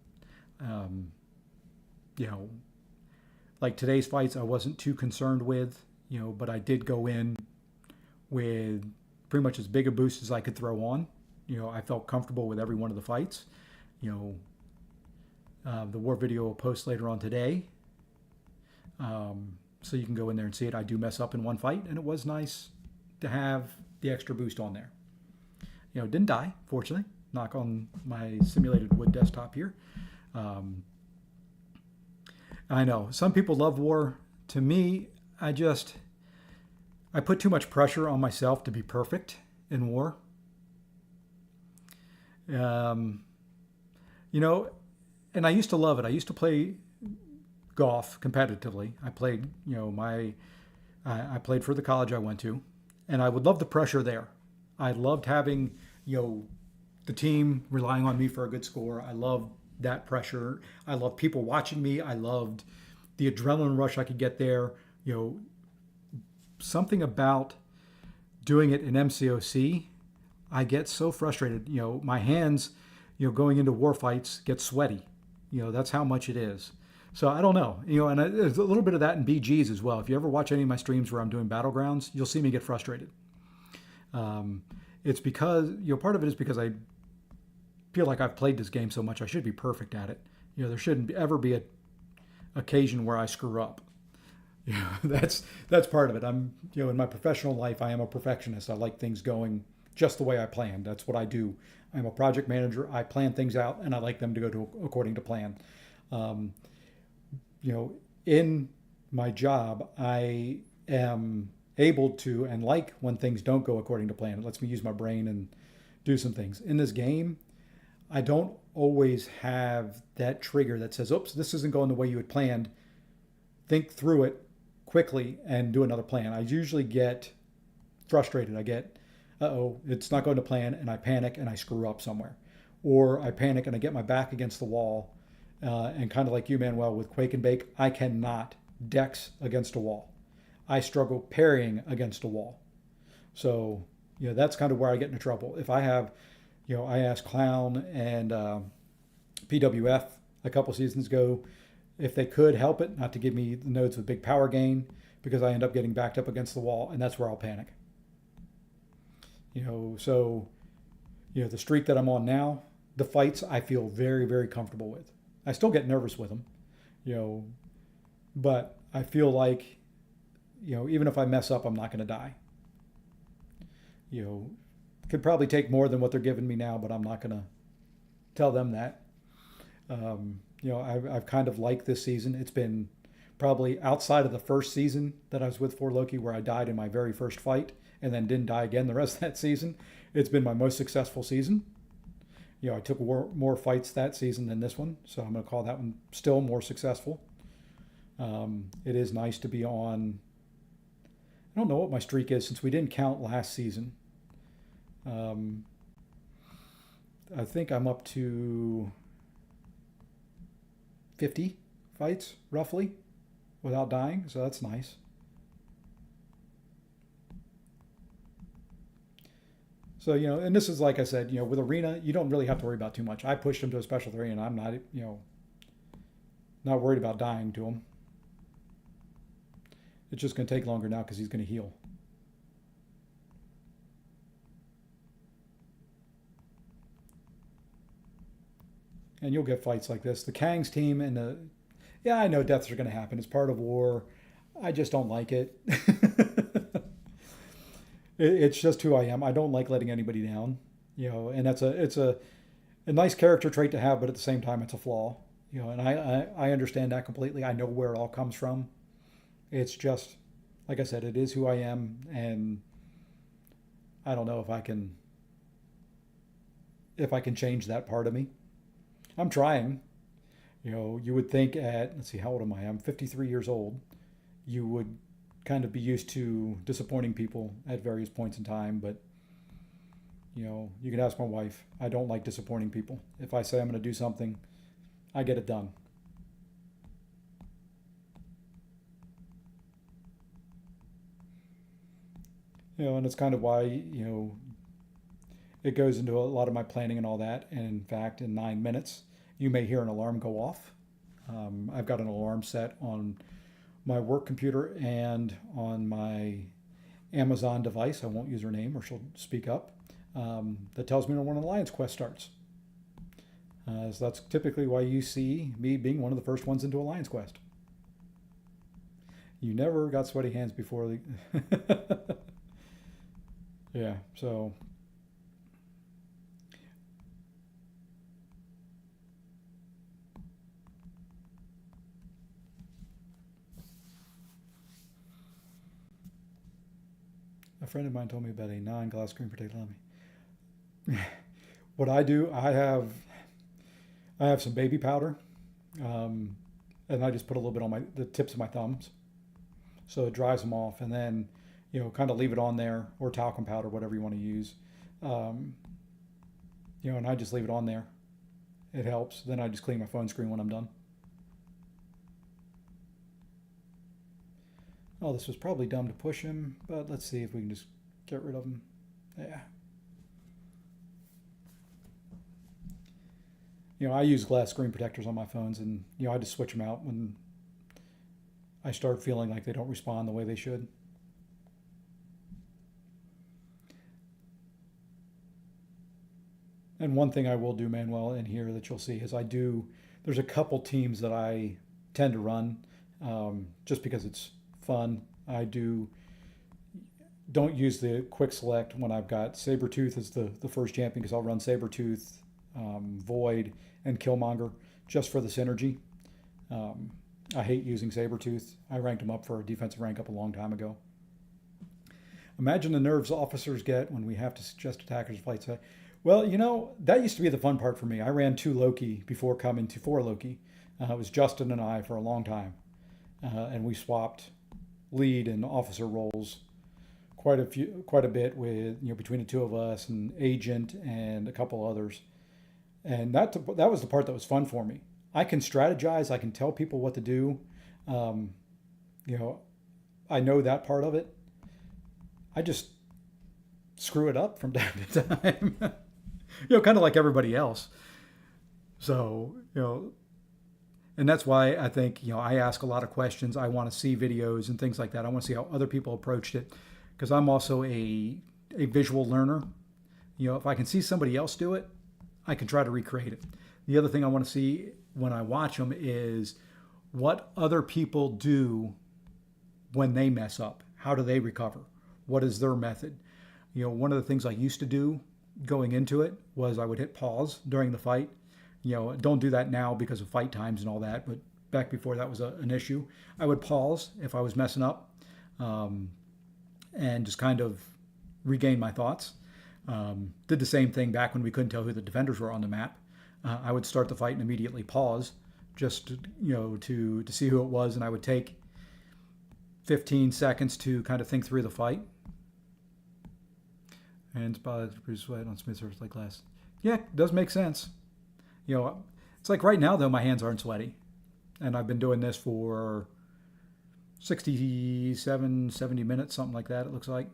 Like today's fights, I wasn't too concerned with, but I did go in with pretty much as big a boost as I could throw on. I felt comfortable with every one of the fights. The war video will post later on today. So you can go in there and see it. I do mess up in one fight, and it was nice to have the extra boost on there. Didn't die, fortunately. Knock on my simulated wood desktop here. I know some people love war. To me, I put too much pressure on myself to be perfect in war. And I used to love it. I used to play golf competitively. I played, I played for the college I went to, and I would love the pressure there. I loved having, the team relying on me for a good score. I loved that pressure. I loved people watching me. I loved the adrenaline rush I could get there. Something about doing it in MCOC, I get so frustrated. My hands, going into war fights get sweaty. That's how much it is. So I don't know. And there's a little bit of that in BGs as well. If you ever watch any of my streams where I'm doing battlegrounds, you'll see me get frustrated. It's because, part of it is because I feel like I've played this game so much, I should be perfect at it. There shouldn't ever be an occasion where I screw up. That's part of it. I'm, in my professional life, I am a perfectionist. I like things going just the way I planned. That's what I do. I'm a project manager. I plan things out, and I like them to go according to plan. In my job, I am able to and like when things don't go according to plan. It lets me use my brain and do some things. In this game, I don't always have that trigger that says, oops, this isn't going the way you had planned. Think through it quickly and do another plan. I usually get frustrated. I get, it's not going to plan, and I panic and I screw up somewhere. Or I panic and I get my back against the wall. And kind of like you, Manuel, with Quake and Bake, I cannot dex against a wall. I struggle parrying against a wall. So, that's kind of where I get into trouble. If I have, I asked Clown and PWF a couple seasons ago if they could help it, not to give me the nodes with big power gain, because I end up getting backed up against the wall, and that's where I'll panic. So, the streak that I'm on now, the fights I feel very, very comfortable with. I still get nervous with them, but I feel like, even if I mess up, I'm not going to die. Could probably take more than what they're giving me now, but I'm not going to tell them that. I've kind of liked this season. It's been probably outside of the first season that I was with For Loki, where I died in my very first fight and then didn't die again the rest of that season. It's been my most successful season. I took more fights that season than this one, so I'm going to call that one still more successful. It is nice to be on. I don't know what my streak is since we didn't count last season. Um, I think I'm up to 50 fights roughly without dying, so that's nice. So, and this is like I said, with Arena, you don't really have to worry about too much. I pushed him to a special three, and I'm not, not worried about dying to him. It's just going to take longer now because he's going to heal. And you'll get fights like this. The Kang's team and yeah, I know deaths are going to happen. It's part of war. I just don't like it. It's just who I am. I don't like letting anybody down, and it's a nice character trait to have, but at the same time, it's a flaw, and I understand that completely. I know where it all comes from. It's just, like I said, it is who I am, and I don't know if I can change that part of me. I'm trying. You would think let's see, how old am I? I'm 53 years old. You would kind of be used to disappointing people at various points in time, but you can ask my wife. I don't like disappointing people. If I say I'm going to do something, I get it done. And it's kind of why, it goes into a lot of my planning and all that. And in fact, in 9 minutes, you may hear an alarm go off. I've got an alarm set on my work computer and on my Amazon device. I won't use her name or she'll speak up. That tells me when an alliance quest starts. So that's typically why you see me being one of the first ones into alliance quest. You never got sweaty hands before the. Yeah, so. A friend of mine told me about a non-glass screen protector on me. What I do, I have some baby powder, um, and I just put a little bit on the tips of my thumbs, so it dries them off, and then kind of leave it on there, or talcum powder, whatever you want to use, um, and I just leave it on there. It helps. Then I just clean my phone screen when I'm done. Oh, this was probably dumb to push him, but let's see if we can just get rid of him. Yeah. I use glass screen protectors on my phones, and I just switch them out when I start feeling like they don't respond the way they should. And one thing I will do, Manuel, in here that you'll see is there's a couple teams that I tend to run, just because it's fun. I don't use the quick select when I've got Sabretooth as the first champion, because I'll run Sabretooth, Void, and Killmonger just for the synergy. Um, I hate using Sabretooth. I ranked him up for a defensive rank up a long time ago. Imagine the nerves officers get when we have to suggest attackers fight. Well, that used to be the fun part for me. I ran 2 Loki before coming to 4 Loki. It was Justin and I for a long time. And we swapped lead and officer roles quite a bit with between the two of us and agent and a couple others. And that was the part that was fun for me. I can strategize. I can tell people what to do. Um, you know, I know that part of it. I just screw it up from time to time. Kind of like everybody else. So, and that's why I think, I ask a lot of questions. I want to see videos and things like that. I want to see how other people approached it, because I'm also a visual learner. If I can see somebody else do it, I can try to recreate it. The other thing I want to see when I watch them is what other people do when they mess up. How do they recover? What is their method? One of the things I used to do going into it was I would hit pause during the fight. Don't do that now because of fight times and all that, but back before that was an issue. I would pause if I was messing up, um, and just kind of regain my thoughts. Did the same thing back when we couldn't tell who the defenders were on the map. I would start the fight and immediately pause just to see who it was, and I would take 15 seconds to kind of think through the fight. And spot Bruce White on smooth surface like glass. Yeah, it does make sense. It's like right now though my hands aren't sweaty, and I've been doing this for 67, 70 minutes, something like that. It looks like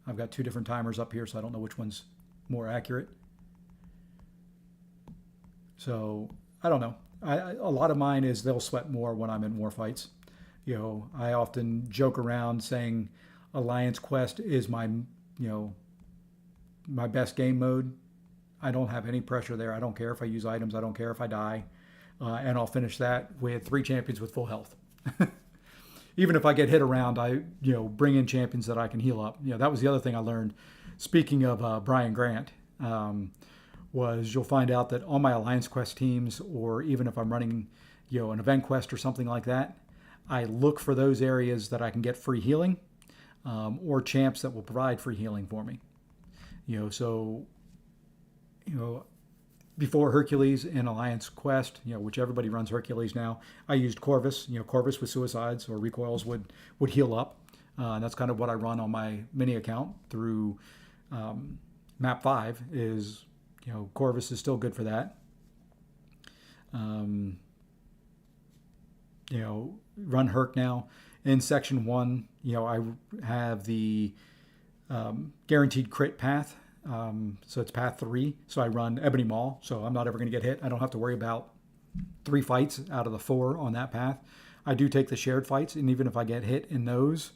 I've got two different timers up here, so I don't know which one's more accurate. So I don't know. A lot of mine is they'll sweat more when I'm in war fights. I often joke around saying Alliance Quest is my best game mode. I don't have any pressure there. I don't care if I use items. I don't care if I die. And I'll finish that with 3 champions with full health. Even if I get hit around, I bring in champions that I can heal up. That was the other thing I learned. Speaking of Brian Grant, was you'll find out that on my Alliance Quest teams, or even if I'm running an event quest or something like that, I look for those areas that I can get free healing, or champs that will provide free healing for me. Before Hercules in Alliance Quest, which everybody runs Hercules now, I used Corvus. Corvus with suicides or recoils would heal up. And that's kind of what I run on my mini account through map 5 is, Corvus is still good for that. Run Herc now. In section 1, I have the guaranteed crit path. So it's path 3. So I run Ebony Maul. So I'm not ever going to get hit. I don't have to worry about 3 fights out of the 4 on that path. I do take the shared fights, and even if I get hit in those,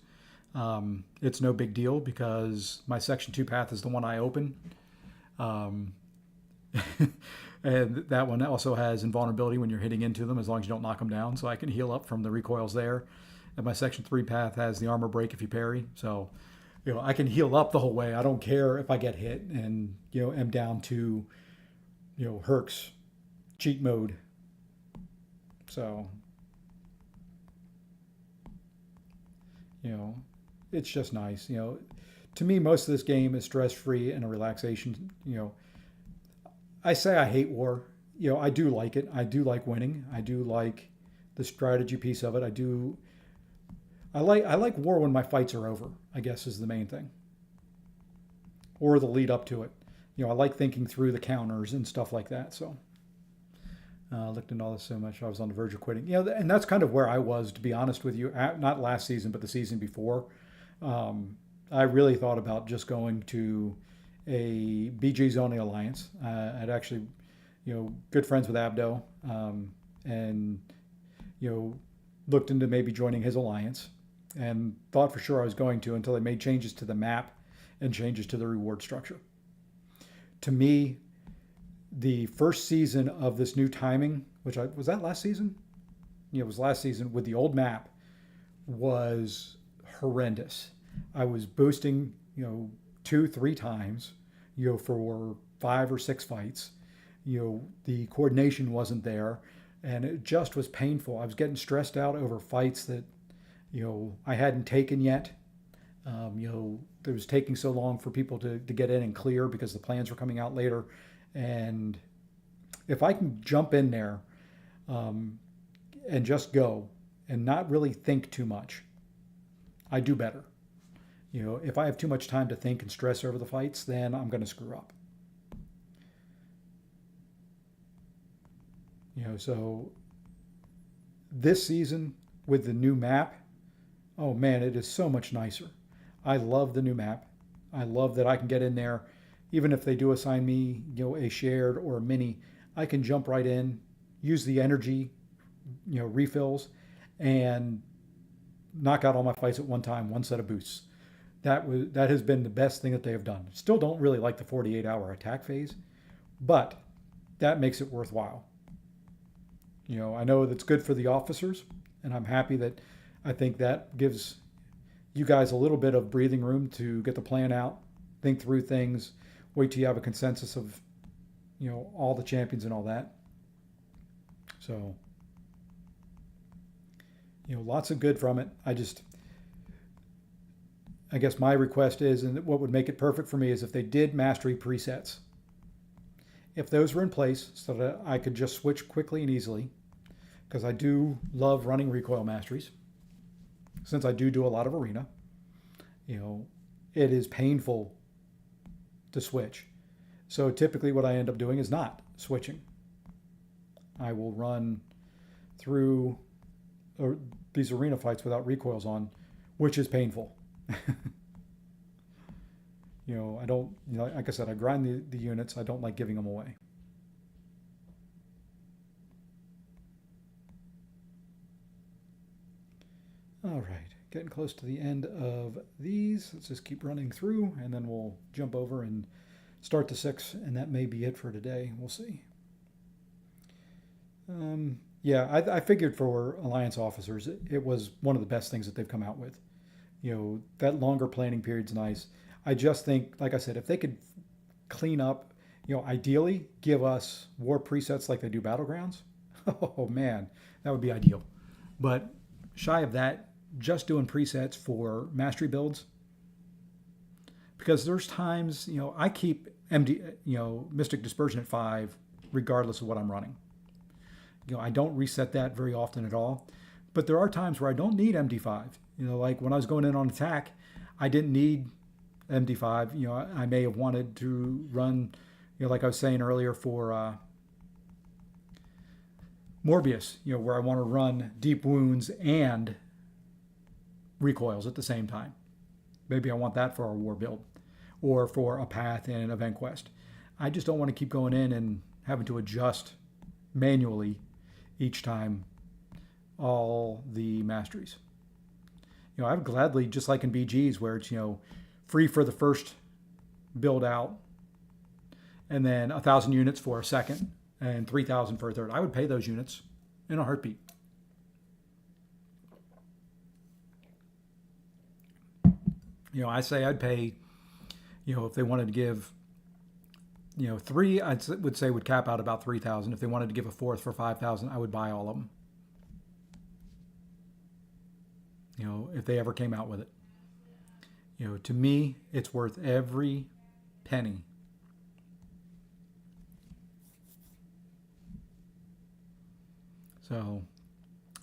it's no big deal because my section 2 path is the one I open. And that one also has invulnerability when you're hitting into them, as long as you don't knock them down. So I can heal up from the recoils there. And my section 3 path has the armor break if you parry. So, I can heal up the whole way. I don't care if I get hit and, am down to, Herc's cheat mode. So, it's just nice. To me, most of this game is stress-free and a relaxation. I say I hate war. I do like it. I do like winning. I do like the strategy piece of it. I like war when my fights are over, I guess is the main thing. Or the lead up to it. I like thinking through the counters and stuff like that. So I looked into all this so much I was on the verge of quitting. And that's kind of where I was, to be honest with you. Not last season, but the season before. I really thought about just going to a BG's only alliance. I'd actually, good friends with Abdo, and looked into maybe joining his alliance, and thought for sure I was going to until they made changes to the map and changes to the reward structure. To me, the first season of this new timing, was that last season? It was last season with the old map, was horrendous. I was boosting, 2-3 times, for 5 or 6 fights. The coordination wasn't there, and it just was painful. I was getting stressed out over fights that, I hadn't taken yet. It was taking so long for people to get in and clear because the plans were coming out later. And if I can jump in there and just go and not really think too much, I do better. If I have too much time to think and stress over the fights, then I'm going to screw up. So this season with the new map, oh man, it is so much nicer. I love the new map. I love that I can get in there, even if they do assign me, a shared or a mini, I can jump right in, use the energy, refills, and knock out all my fights at one time, one set of boosts. That has been the best thing that they have done. Still don't really like the 48-hour attack phase, but that makes it worthwhile. I know that's good for the officers, and I'm happy that I think that gives you guys a little bit of breathing room to get the plan out, think through things, wait till you have a consensus of, all the champions and all that. So, lots of good from it. I guess my request is, and what would make it perfect for me is if they did mastery presets. If those were in place so that I could just switch quickly and easily, because I do love running recoil masteries. Since I do a lot of arena, you know, it is painful to switch. So typically what I end up doing is not switching. I will run through these arena fights without recoils on, which is painful. I don't, like I said, I grind the units. I don't like giving them away. All right, getting close to the end of these. Let's just keep running through, and then we'll jump over and start the 6, and that may be it for today. We'll see. Yeah, I figured for Alliance officers, it was one of the best things that they've come out with. That longer planning period's nice. I just think, like I said, if they could clean up, ideally give us war presets like they do Battlegrounds, oh man, that would be ideal. But shy of that, just doing presets for mastery builds, because there's times, I keep Mystic Dispersion at 5 regardless of what I'm running. I don't reset that very often at all, but there are times where I don't need MD5. Like when I was going in on attack, I didn't need MD5. I may have wanted to run, like I was saying earlier for Morbius, where I want to run deep wounds and recoils at the same time. Maybe I want that for our war build or for a path in Event Quest. I just don't want to keep going in and having to adjust manually each time all the masteries. I would gladly, just like in BGs where it's, free for the first build out and then 1,000 units for a second and 3,000 for a third. I would pay those units in a heartbeat. I say I'd pay, if they wanted to give, 3, I would say would cap out about 3,000. If they wanted to give a 4th for 5,000, I would buy all of them. If they ever came out with it. To me, it's worth every penny. So,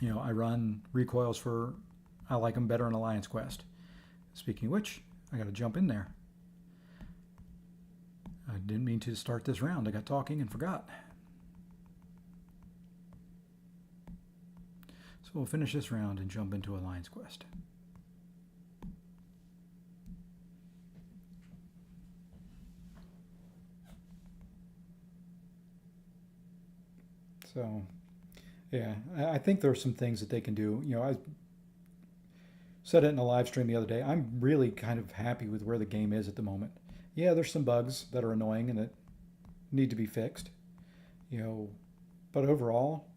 I run recoils I like them better in Alliance Quest. Speaking of which, I got to jump in there. I didn't mean to start this round. I got talking and forgot. So we'll finish this round and jump into Alliance Quest. So, yeah, I think there are some things that they can do. I said it in a live stream the other day. I'm really kind of happy with where the game is at the moment. Yeah, there's some bugs that are annoying and that need to be fixed. But overall,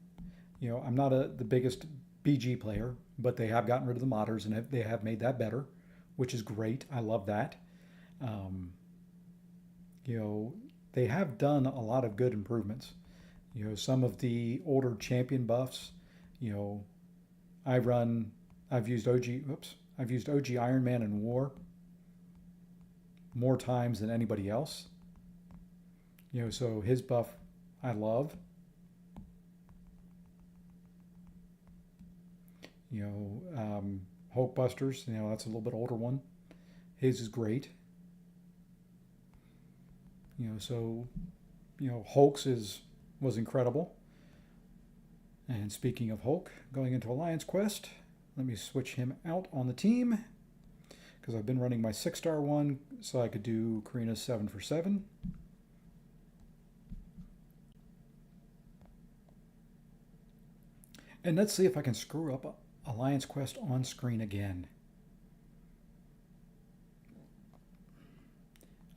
I'm not the biggest BG player, but they have gotten rid of the modders and they have made that better, which is great. I love that. They have done a lot of good improvements. Some of the older champion buffs, I've used OG Iron Man in War more times than anybody else. So his buff I love. Hulkbusters, that's a little bit older one. His is great. So, Hulk's was incredible. And speaking of Hulk, going into Alliance Quest, let me switch him out on the team because I've been running my 6-star one so I could do Karina's 7 for 7. And let's see if I can screw up Alliance Quest on screen again.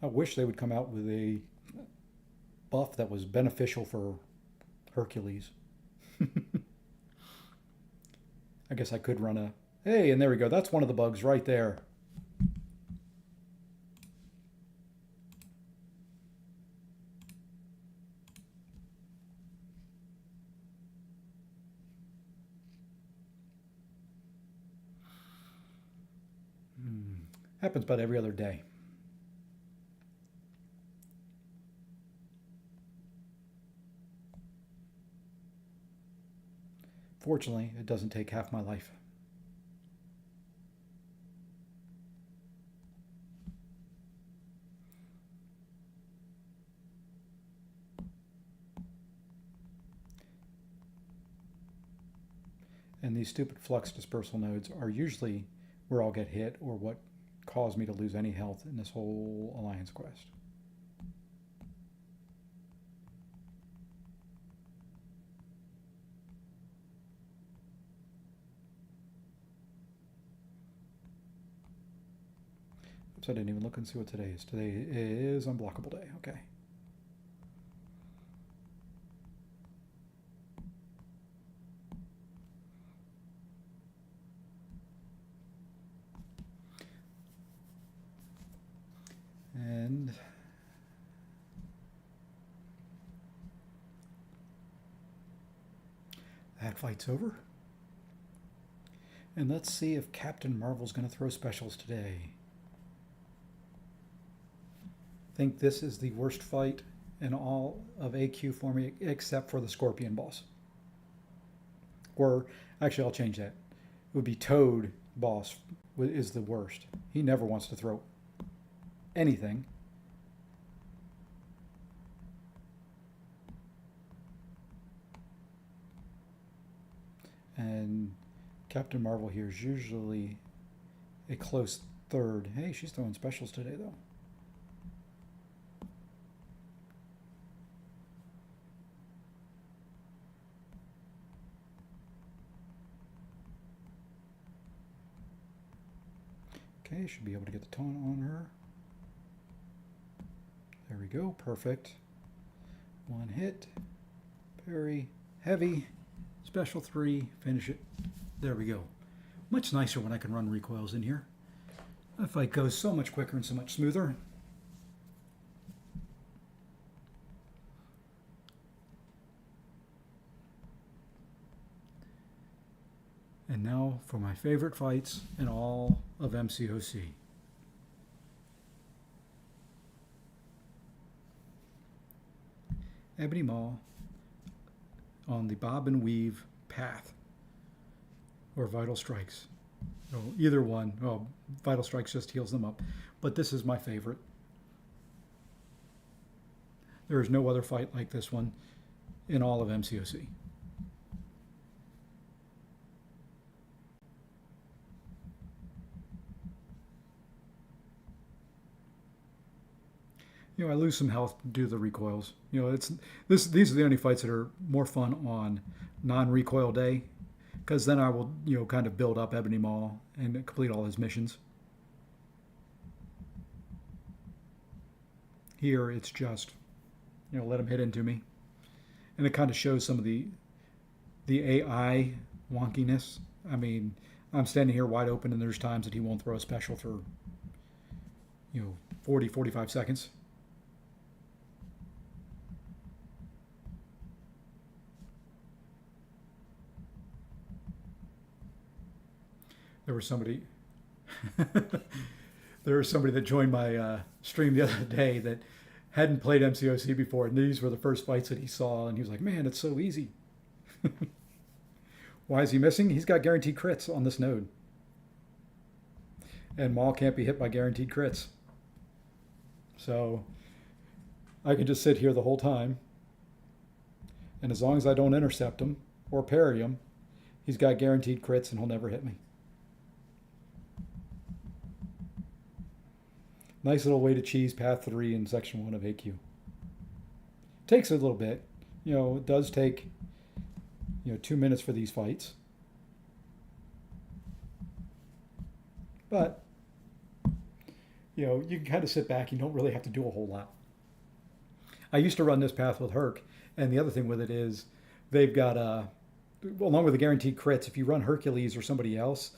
I wish they would come out with a buff that was beneficial for Hercules. I guess I could run hey, and there we go. That's one of the bugs right there. Happens about every other day. Fortunately, it doesn't take half my life. And these stupid flux dispersal nodes are usually where I'll get hit or what caused me to lose any health in this whole Alliance quest. Oops, I didn't even look and see what today is. Today is Unblockable Day. Okay. And that fight's over. And let's see if Captain Marvel's going to throw specials today. I think this is the worst fight in all of AQ for me, except for the Scorpion boss. Or, actually, I'll change that. It would be Toad boss is the worst. He never wants to throw anything. And Captain Marvel here is usually a close third. Hey, she's throwing specials today, though. Okay, should be able to get the taunt on her. There we go, perfect. One hit, parry, heavy, special 3, finish it. There we go. Much nicer when I can run recoils in here. The fight goes so much quicker and so much smoother. And now for my favorite fights in all of MCOC. Ebony Maw on the Bob and Weave path, or Vital Strikes. Oh, either one. Oh, Vital Strikes just heals them up. But this is my favorite. There is no other fight like this one in all of MCOC. I lose some health due to the recoils. These are the only fights that are more fun on non-recoil day, because then I will, kind of build up Ebony Maw and complete all his missions. Here, it's just, let him hit into me. And it kind of shows some of the AI wonkiness. I mean, I'm standing here wide open, and there's times that he won't throw a special for, 40, 45 seconds. There was somebody that joined my stream the other day that hadn't played MCOC before, and these were the first fights that he saw, and he was like, man, it's so easy. Why is he missing? He's got guaranteed crits on this node. And Maul can't be hit by guaranteed crits. So I could just sit here the whole time, and as long as I don't intercept him or parry him, he's got guaranteed crits and he'll never hit me. Nice little way to cheese Path 3 in Section 1 of AQ. Takes a little bit. It does take, 2 minutes for these fights. But, you can kind of sit back. You don't really have to do a whole lot. I used to run this path with Herc, and the other thing with it is they've got, along with the guaranteed crits, if you run Hercules or somebody else,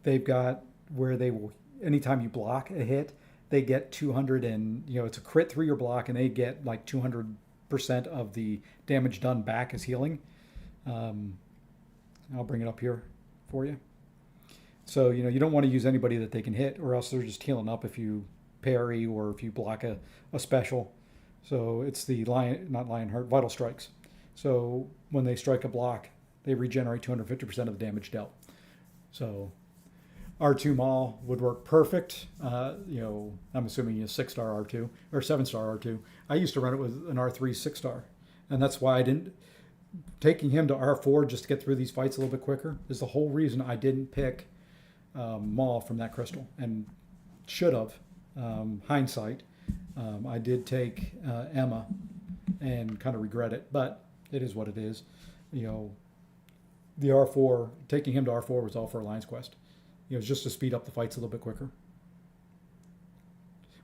they've got where they will, anytime you block a hit, they get 200 and, it's a crit through your block, and they get like 200% of the damage done back as healing. I'll bring it up here for you. So, you don't want to use anybody that they can hit, or else they're just healing up if you parry or if you block a special. So it's the Vital Strikes. So when they strike a block, they regenerate 250% of the damage dealt. So R2 Maul would work perfect. I'm assuming a 6-star R2 or 7-star R2. I used to run it with an R3 6-star, and that's why I didn't. Taking him to R4 just to get through these fights a little bit quicker is the whole reason I didn't pick Maul from that crystal, and should have. Hindsight, I did take Emma, and kind of regret it, but it is what it is. The R4, taking him to R4 was all for Alliance Quest. Just to speed up the fights a little bit quicker.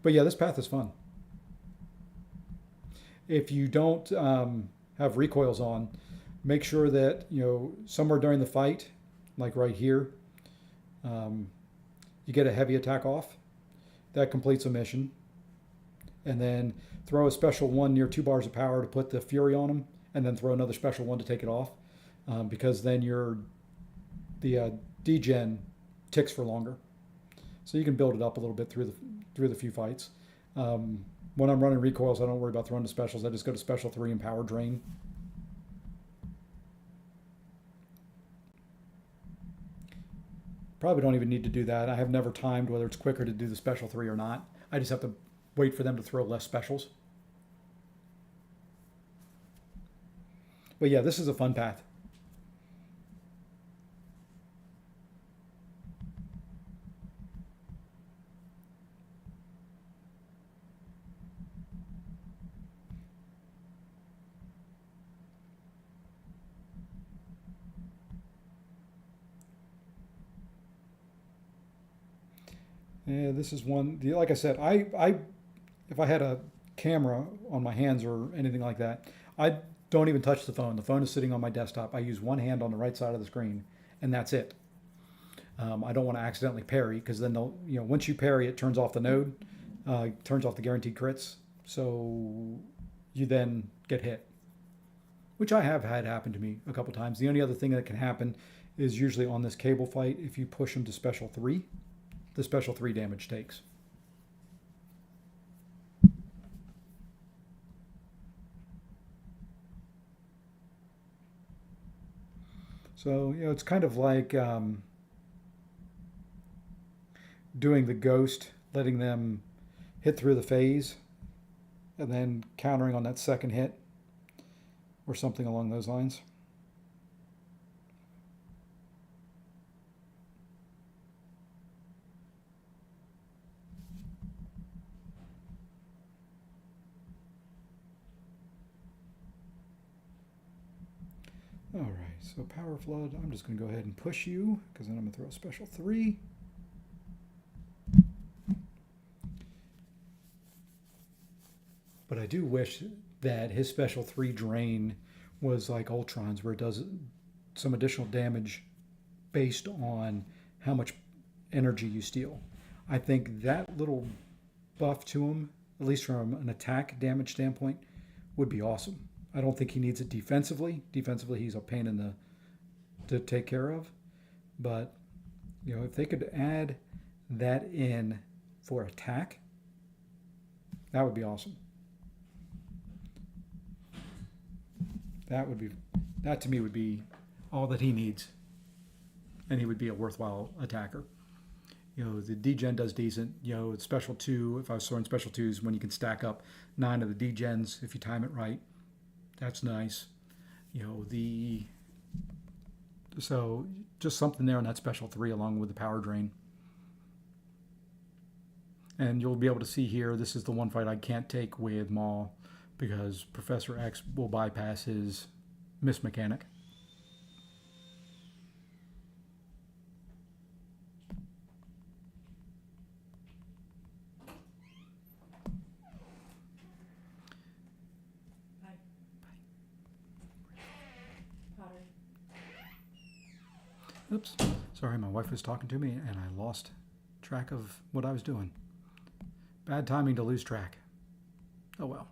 But yeah, this path is fun. If you don't have recoils on, make sure that somewhere during the fight, like right here, you get a heavy attack off. That completes a mission. And then throw a special one near 2 bars of power to put the fury on them, and then throw another special one to take it off, because then the degen ticks for longer. So you can build it up a little bit through the few fights. When I'm running recoils, I don't worry about throwing the specials. I just go to special 3 and power drain. Probably don't even need to do that. I have never timed whether it's quicker to do the special 3 or not. I just have to wait for them to throw less specials. But yeah, this is a fun path. Yeah, this is one. Like I said, I if I had a camera on my hands or anything like that, I don't even touch the phone. The phone is sitting on my desktop. I use one hand on the right side of the screen, and that's it. I don't want to accidentally parry, because then once you parry, it turns off the node, turns off the guaranteed crits, so you then get hit, which I have had happen to me a couple times. The only other thing that can happen is usually on this cable fight, if you push them to special 3, the special 3 damage takes. So, it's kind of like doing the ghost, letting them hit through the phase, and then countering on that second hit, or something along those lines. All right, so Power Flood, I'm just going to go ahead and push you, because then I'm going to throw a special 3. But I do wish that his special 3 drain was like Ultron's, where it does some additional damage based on how much energy you steal. I think that little buff to him, at least from an attack damage standpoint, would be awesome. I don't think he needs it defensively. Defensively, he's a pain to take care of. But, if they could add that in for attack, that would be awesome. That to me would be all that he needs. And he would be a worthwhile attacker. The degen does decent. Special 2, if I was throwing special 2s, when you can stack up 9 of the degens if you time it right. That's nice. So just something there on that special 3 along with the power drain. And you'll be able to see here, this is the one fight I can't take with Maul, because Professor X will bypass his miss mechanic. Oops, sorry, my wife was talking to me and I lost track of what I was doing. Bad timing to lose track. Oh well.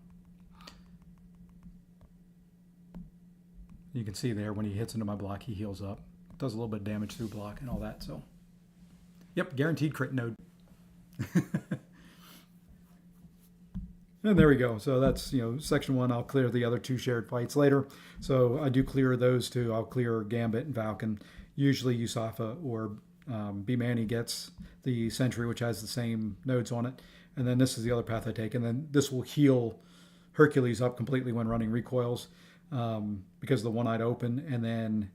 You can see there when he hits into my block, he heals up. Does a little bit of damage through block and all that, so. Yep, guaranteed crit node. And there we go. So that's, section one. I'll clear the other two shared fights later. So I do clear those two. I'll clear Gambit and Falcon. Usually Yusafa or B Manny gets the Sentry, which has the same nodes on it. And then this is the other path I take. And then this will heal Hercules up completely when running recoils, because of the one eyed open. And then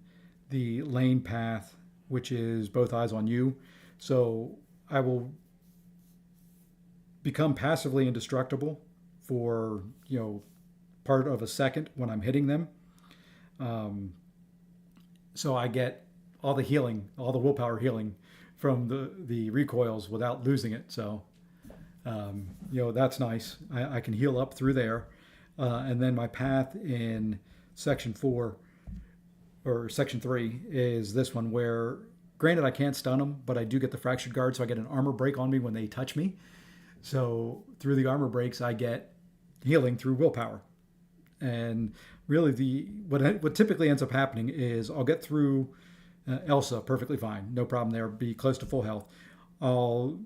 the lane path, which is both eyes on you. So I will become passively indestructible for part of a second when I'm hitting them. Um, so I get all the healing, all the willpower healing from the recoils without losing it. So that's nice. I can heal up through there, and then my path in section 4 or section 3 is this one where, granted, I can't stun them, but I do get the fractured guard, so I get an armor break on me when they touch me. So through the armor breaks, I get healing through willpower. And really, what typically ends up happening is I'll get through Elsa perfectly fine, no problem there, be close to full health. I'll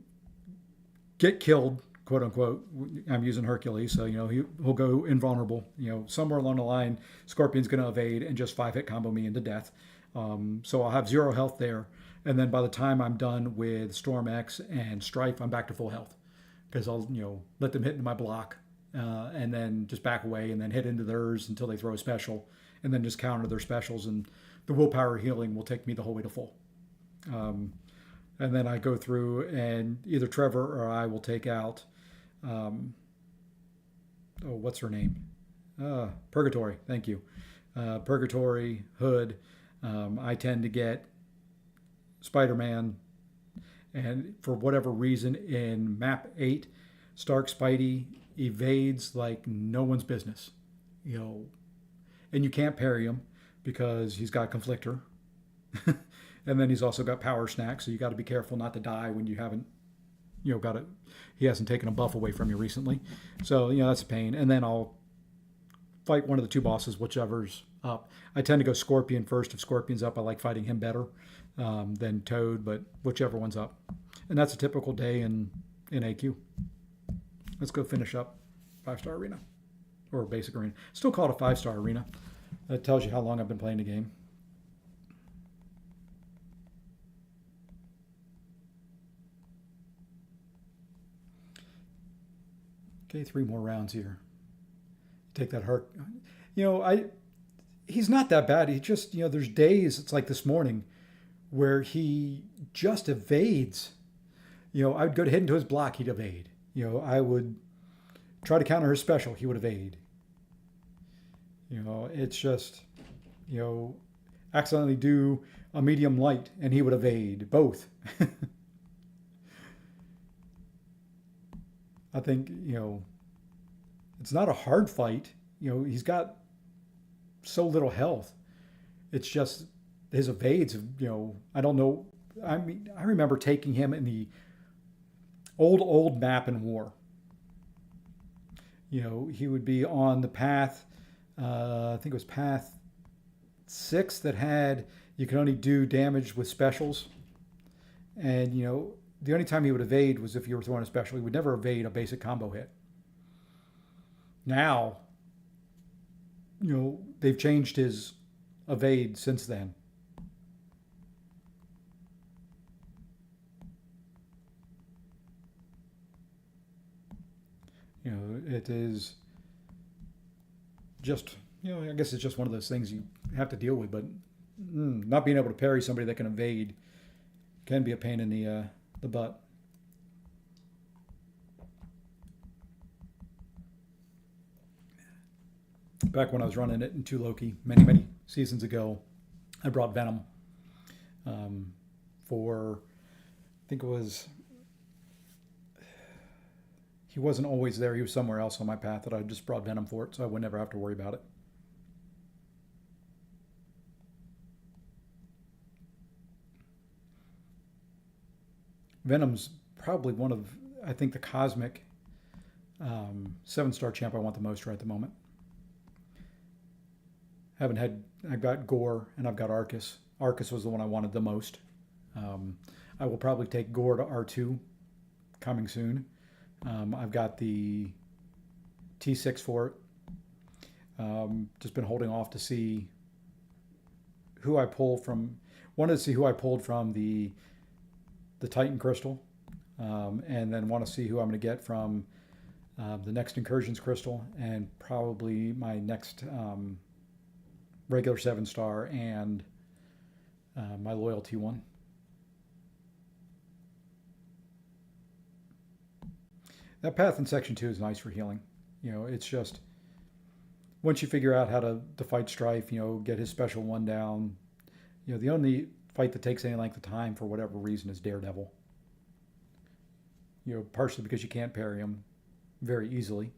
get killed, quote unquote. I'm using Hercules, so he'll go invulnerable. Somewhere along the line, Scorpion's going to evade and just 5-hit combo me into death. So I'll have 0 health there, and then by the time I'm done with Storm X and Strife, I'm back to full health, because I'll let them hit into my block, and then just back away and then hit into theirs until they throw a special, and then just counter their specials, and the willpower healing will take me the whole way to full. And then I go through, and either Trevor or I will take out, what's her name? Purgatory. Thank you. Purgatory, Hood. I tend to get Spider-Man, and for whatever reason in map 8, Stark Spidey evades like no one's business. And you can't parry him because he's got Conflictor. And then he's also got Power Snack, so you got to be careful not to die when you haven't, got it. He hasn't taken a buff away from you recently. So, that's a pain. And then I'll fight one of the two bosses, whichever's up. I tend to go Scorpion first. If Scorpion's up, I like fighting him better than Toad, but whichever one's up. And that's a typical day in AQ. Let's go finish up 5-star arena, or basic arena. Still called a 5-star arena. That tells you how long I've been playing the game. Okay, 3 more rounds here. Take that Herc. He's not that bad. He just, there's days, it's like this morning, where he just evades. I would go to hit into his block, he'd evade. I would try to counter his special, he would evade. It's just, accidentally do a medium light and he would evade both. I think, it's not a hard fight. He's got so little health. It's just his evades, I don't know. I mean, I remember taking him in the old map in War. He would be on the path, I think it was path 6 that had, you can only do damage with specials. And, the only time he would evade was if you were throwing a special. He would never evade a basic combo hit. Now, they've changed his evade since then. It is just, I guess it's just one of those things you have to deal with, but not being able to parry somebody that can evade can be a pain in the butt. Back when I was running it in 2 Loki many seasons ago, I brought Venom for, I think it was, he wasn't always there. He was somewhere else on my path that I just brought Venom for it, so I would never have to worry about it. Venom's probably one of, I think, the cosmic 7-star champ I want the most right at the moment. I've got Gore and I've got Arcus. Arcus was the one I wanted the most. I will probably take Gore to R2 coming soon. I've got the T6 for it. Just been holding off to see who I pull from. Wanted to see who I pulled from the Titan crystal, and then want to see who I'm going to get from the next Incursions crystal, and probably my next regular 7-star and my loyalty one. That path in section 2 is nice for healing. It's just once you figure out how to fight Strife, get his special one down. The only fight that takes any length of time for whatever reason is Daredevil. Partially because you can't parry him very easily.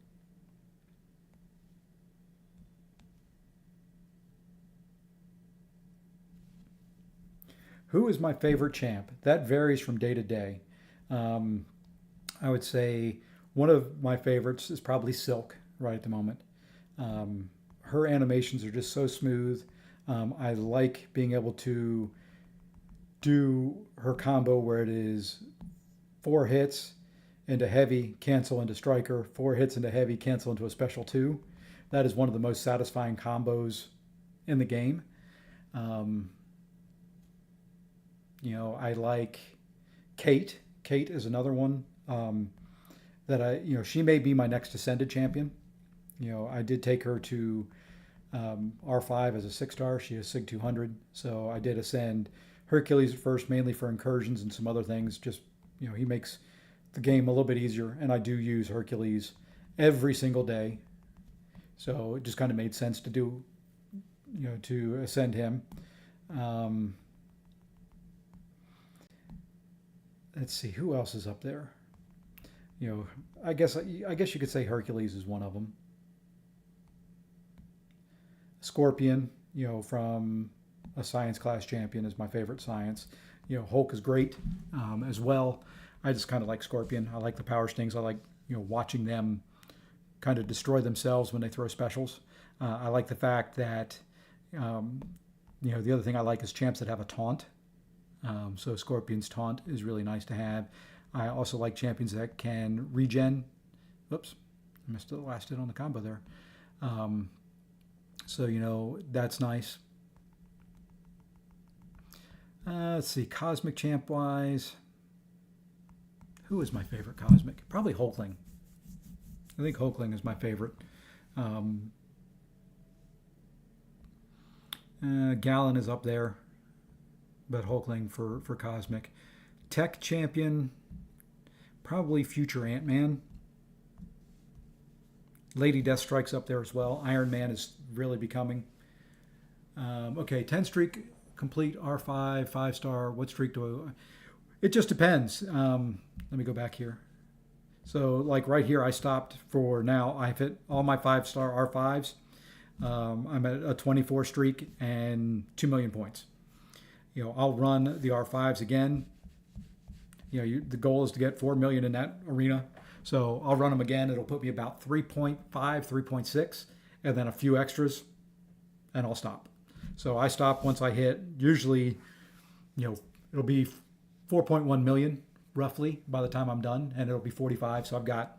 Who is my favorite champ? That varies from day to day. I would say one of my favorites is probably Silk right at the moment. Her animations are just so smooth. I like being able to do her combo where it is 4 hits into heavy, cancel into striker, 4 hits into heavy, cancel into a special 2. That is one of the most satisfying combos in the game. I like Kate. Kate is another one that she may be my next Ascended champion. I did take her to R5 as a 6-star. She is Sig 200. So I did ascend Hercules at first, mainly for incursions and some other things. Just, he makes the game a little bit easier. And I do use Hercules every single day. So it just kind of made sense to do, to ascend him. Let's see, who else is up there? I guess you could say Hercules is one of them. Scorpion, from a science class champion, is my favorite science. Hulk is great as well. I just kind of like Scorpion. I like the power stings. I like watching them kind of destroy themselves when they throw specials. I like the fact that the other thing I like is champs that have a taunt. So Scorpion's taunt is really nice to have. I also like champions that can regen. Oops, I missed the last hit on the combo there. So that's nice. Let's see, Cosmic champ wise. Who is my favorite Cosmic? Probably Hulkling. I think Hulkling is my favorite. Gallon is up there, but Hulkling for Cosmic. Tech champion, probably future Ant-Man. Lady Deathstrike's up there as well. Iron Man is really becoming. Okay, 10 streak complete, R5, 5-star. What streak do I... It just depends. Let me go back here. So like right here, I stopped for now. I've hit all my 5-star R5s. I'm at a 24 streak and 2 million points. I'll run the R5s again. The goal is to get 4 million in that arena. So I'll run them again. It'll put me about 3.5, 3.6, and then a few extras, and I'll stop. So I stop once I hit, usually, it'll be 4.1 million roughly by the time I'm done, and it'll be 45. So I've got,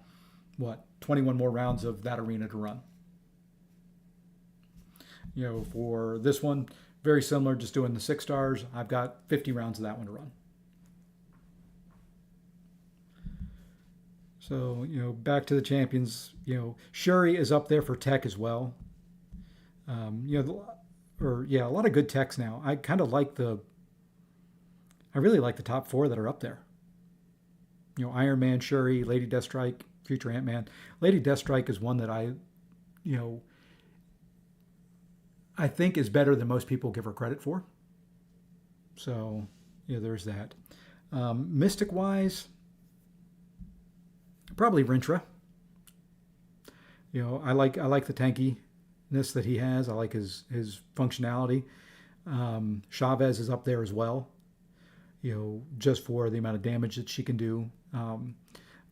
21 more rounds of that arena to run. For this one, very similar, just doing the 6 stars. I've got 50 rounds of that one to run. So, back to the champions, Shuri is up there for tech as well. A lot of good techs now. I really like the top 4 that are up there. Iron Man, Shuri, Lady Deathstrike, future Ant-Man. Lady Deathstrike is one that I think is better than most people give her credit for. So, there's that. Mystic-wise, probably Rintra. I like the tankiness that he has. I like his functionality. Chavez is up there as well. Just for the amount of damage that she can do.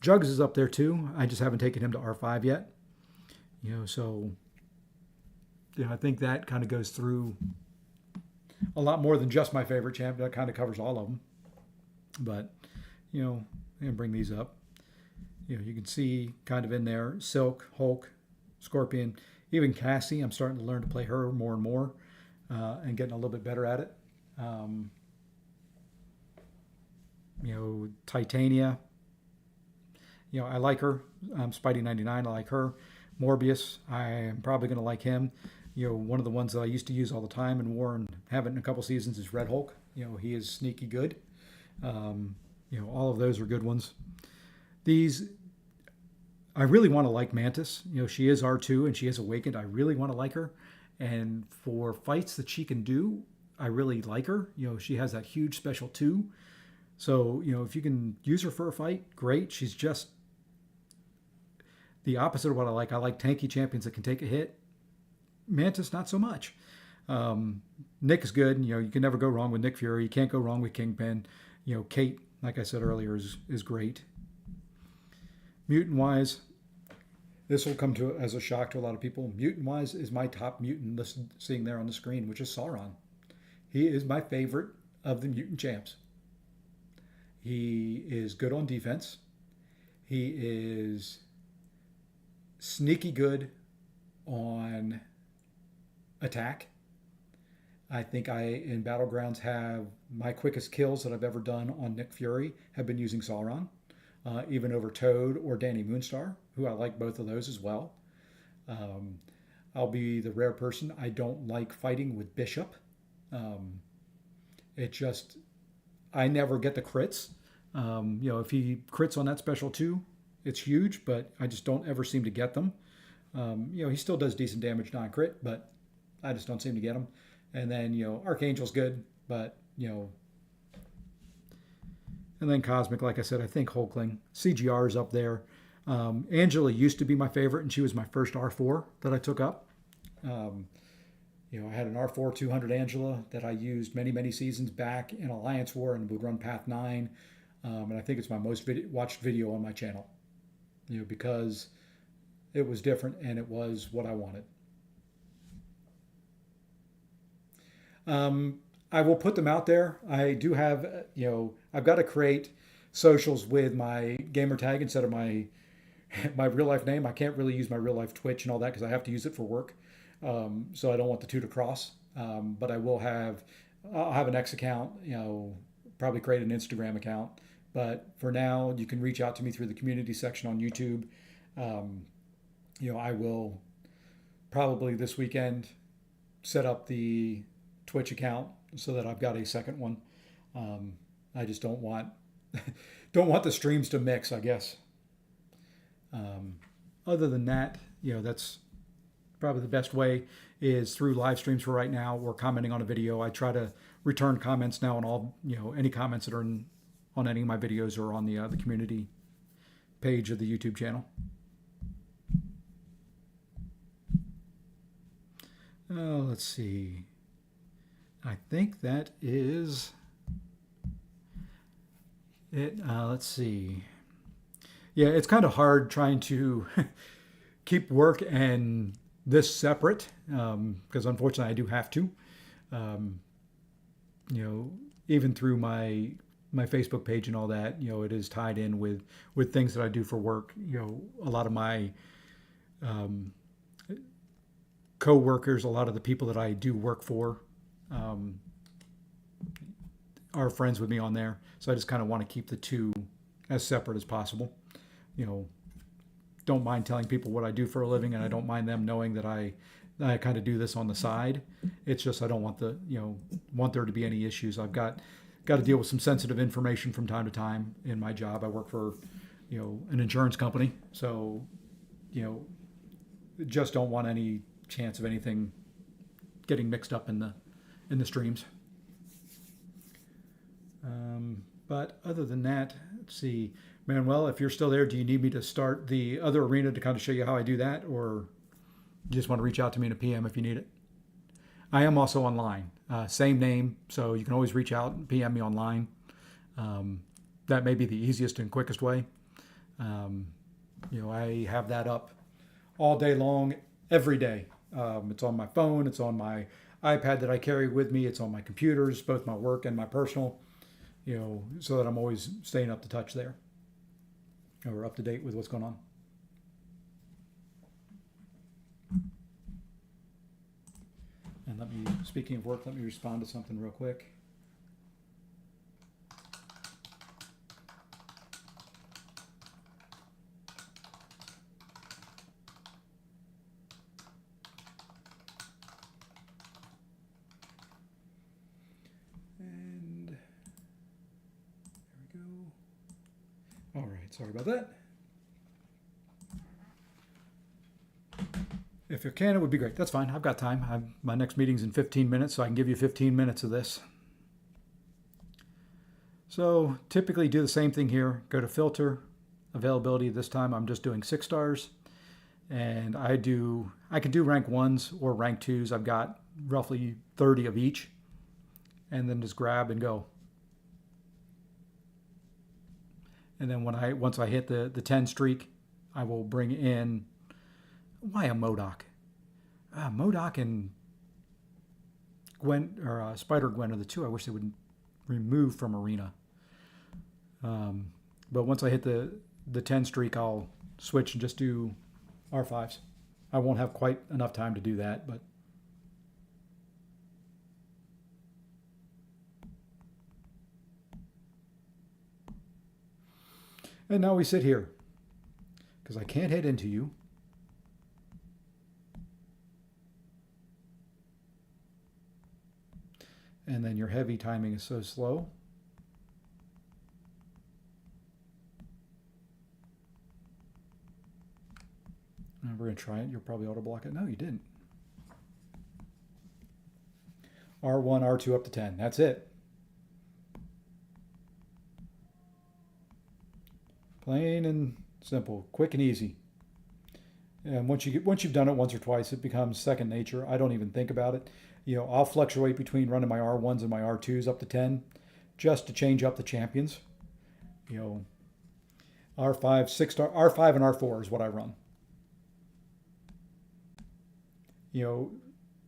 Jugs is up there too. I just haven't taken him to R5 yet. So I think that kind of goes through a lot more than just my favorite champ. That kind of covers all of them. But I'm gonna bring these up. You can see kind of in there Silk, Hulk, Scorpion. Even Cassie, I'm starting to learn to play her more and more, and getting a little bit better at it. Um, Titania. I like her. Spidey 99, I like her. Morbius, I am probably going to like him. One of the ones that I used to use all the time and wore and haven't in a couple seasons is Red Hulk. He is sneaky good. All of those are good ones. These, I really want to like Mantis. She is R2 and she is awakened. I really want to like her. And for fights that she can do, I really like her. She has that huge special too. So, if you can use her for a fight, great. She's just the opposite of what I like. I like tanky champions that can take a hit. Mantis, not so much. Nick is good. You can never go wrong with Nick Fury. You can't go wrong with Kingpin. Kate, like I said earlier, is great. Mutant wise, this will come to as a shock to a lot of people. Mutant wise is my top mutant seeing there on the screen, which is Sauron. He is my favorite of the mutant champs. He is good on defense. He is sneaky good on attack. I think in Battlegrounds have my quickest kills that I've ever done on Nick Fury have been using Sauron, even over Toad or Danny Moonstar, who I like both of those as well. I'll be the rare person. I don't like fighting with Bishop. I never get the crits. If he crits on that special too, it's huge, but I just don't ever seem to get them. He still does decent damage non-crit, but I just don't seem to get them. And then, Archangel's good, but, and then Cosmic, like I said, I think Hulkling. CGR is up there. Angela used to be my favorite, and she was my first R4 that I took up. I had an R4 200 Angela that I used many, many seasons back in Alliance War and would run Path 9. And I think it's my most watched video on my channel, because it was different and it was what I wanted. I will put them out there. I do have, I've got to create socials with my gamer tag instead of my real life name. I can't really use my real life Twitch and all that because I have to use it for work. So I don't want the two to cross. But I'll have an X account, probably create an Instagram account. But for now, you can reach out to me through the community section on YouTube. I will probably this weekend set up the Twitch account so that I've got a second one. I just don't want the streams to mix, I guess. Other than that, that's probably the best way is through live streams for right now or commenting on a video. I try to return comments now on all, any comments that are on any of my videos or on the community page of the YouTube channel. Let's see. I think that is it. Let's see. Yeah, it's kind of hard trying to keep work and this separate because unfortunately I do have to. Even through my Facebook page and all that, it is tied in with things that I do for work. A lot of my co-workers, a lot of the people that I do work for are friends with me on there. So I just kind of want to keep the two as separate as possible. Don't mind telling people what I do for a living, and I don't mind them knowing that I kind of do this on the side. It's just I don't want want there to be any issues. I've got to deal with some sensitive information from time to time in my job. I work for an insurance company, so just don't want any chance of anything getting mixed up in the streams. But other than that, let's see. Manuel, if you're still there, do you need me to start the other arena to kind of show you how I do that, or you just want to reach out to me in a PM if you need it? I am also online. Same name, so you can always reach out and PM me online. That may be the easiest and quickest way. I have that up all day long, every day. It's on my phone. It's on my iPad that I carry with me. It's on my computers, both my work and my personal, so that I'm always staying up to touch there or up to date with what's going on. And speaking of work, let me respond to something real quick. And there we go. All right, sorry about that. If you can, it would be great. That's fine. I've got time. My next meeting's in 15 minutes, so I can give you 15 minutes of this. So typically do the same thing here. Go to filter, availability. This time I'm just doing 6 stars. And I can do rank 1s or rank 2s. I've got roughly 30 of each. And then just grab and go. And then once I hit the 10 streak, I will bring in, why a MODOK? MODOK and Gwen, or Spider Gwen are the two I wish they would remove from Arena. But once I hit the 10 streak, I'll switch and just do R5s. I won't have quite enough time to do that, but and now we sit here because I can't hit into you. And then your heavy timing is so slow. And we're going to try it. You'll probably auto block it. No, you didn't. R1, R2 up to 10. That's it. Plain and simple, quick and easy. And once you've done it once or twice, it becomes second nature. I don't even think about it. I'll fluctuate between running my R1s and my R2s up to 10 just to change up the champions. R5, 6-star, R5 and R4 is what I run.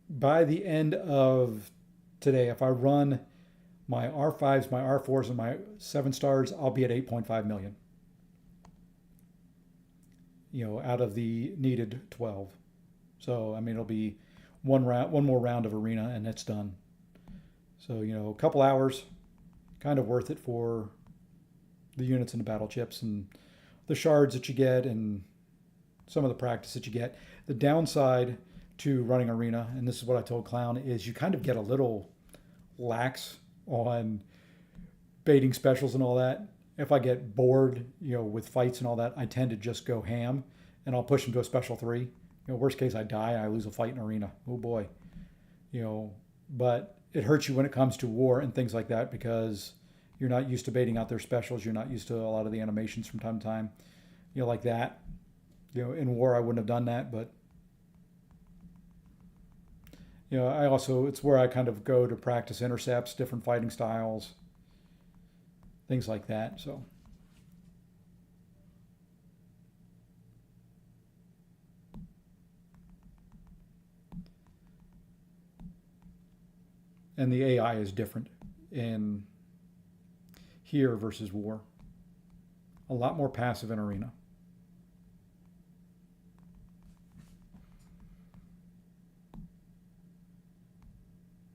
By the end of today, if I run my R5s, my R4s, and my 7 stars, I'll be at 8.5 million. Out of the needed 12. So, it'll be one more round of Arena and it's done. So, a couple hours, kind of worth it for the units and the battle chips and the shards that you get and some of the practice that you get. The downside to running Arena, and this is what I told Clown, is you kind of get a little lax on baiting specials and all that. If I get bored, with fights and all that, I tend to just go ham and I'll push them to a special 3. Worst case, I die and I lose a fight in Arena. Oh boy. But it hurts you when it comes to war and things like that because you're not used to baiting out their specials. You're not used to a lot of the animations from time to time, like that. In war, I wouldn't have done that, but it's where I kind of go to practice intercepts, different fighting styles, things like that. So. And the AI is different in here versus war. A lot more passive in Arena.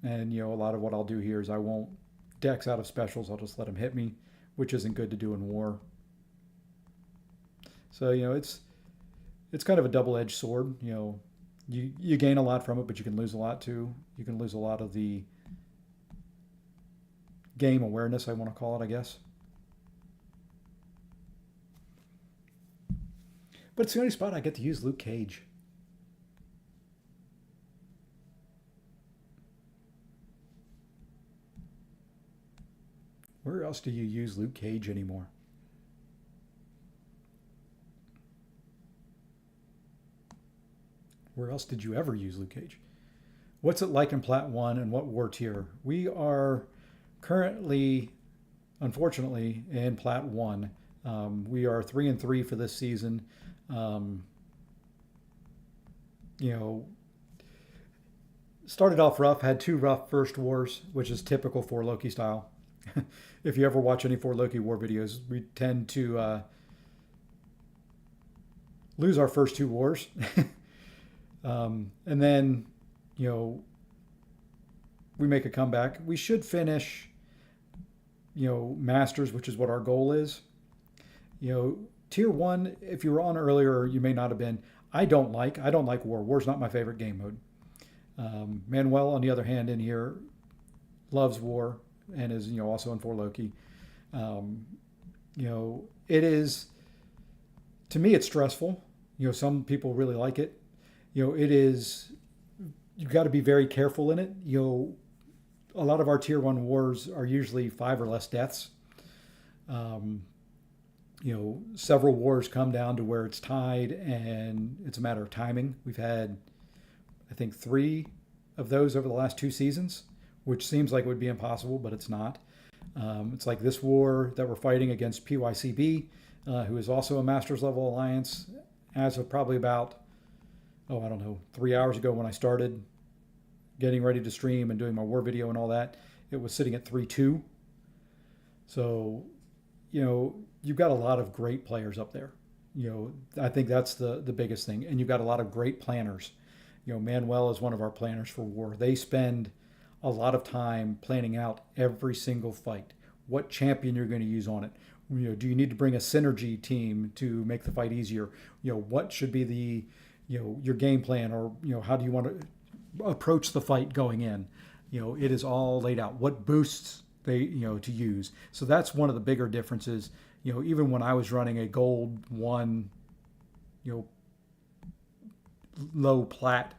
And, a lot of what I'll do here is I won't dex out of specials. I'll just let them hit me, which isn't good to do in war. So, it's kind of a double-edged sword. You gain a lot from it, but you can lose a lot too. You can lose a lot of the game awareness, I want to call it, I guess. But it's the only spot I get to use Luke Cage. Where else do you use Luke Cage anymore? Where else did you ever use Luke Cage? What's it like in Plat 1 and what war tier? We are currently, unfortunately, in Plat 1. We are 3-3 for this season. Started off rough, had 2 rough first wars, which is typical for Loki style. If you ever watch any 4 Loki war videos, we tend to lose our first 2 wars. And then, we make a comeback. We should finish, Masters, which is what our goal is. Tier one, if you were on earlier, you may not have been. I don't like War. War's not my favorite game mode. Manuel, on the other hand, in here loves War and is also in For Loki. Um, it is, to me, it's stressful. Some people really like it. It is, you've got to be very careful in it. A lot of our tier one wars are usually 5 or less deaths. Um, Several wars come down to where it's tied and it's a matter of timing. We've had, I think, 3 of those over the last 2 seasons, which seems like it would be impossible, but it's not. It's like this war that we're fighting against PYCB, who is also a Masters level alliance, as of probably about, I don't know, 3 hours ago when I started getting ready to stream and doing my war video and all that. It was sitting at 3-2. So, you've got a lot of great players up there. I think that's the biggest thing. And you've got a lot of great planners. Manuel is one of our planners for war. They spend a lot of time planning out every single fight, what champion you're going to use on it. Do you need to bring a synergy team to make the fight easier? What should be the, your game plan, or, how do you want to approach the fight going in? It is all laid out. What boosts they, to use. So that's one of the bigger differences. Even when I was running a gold one, low plat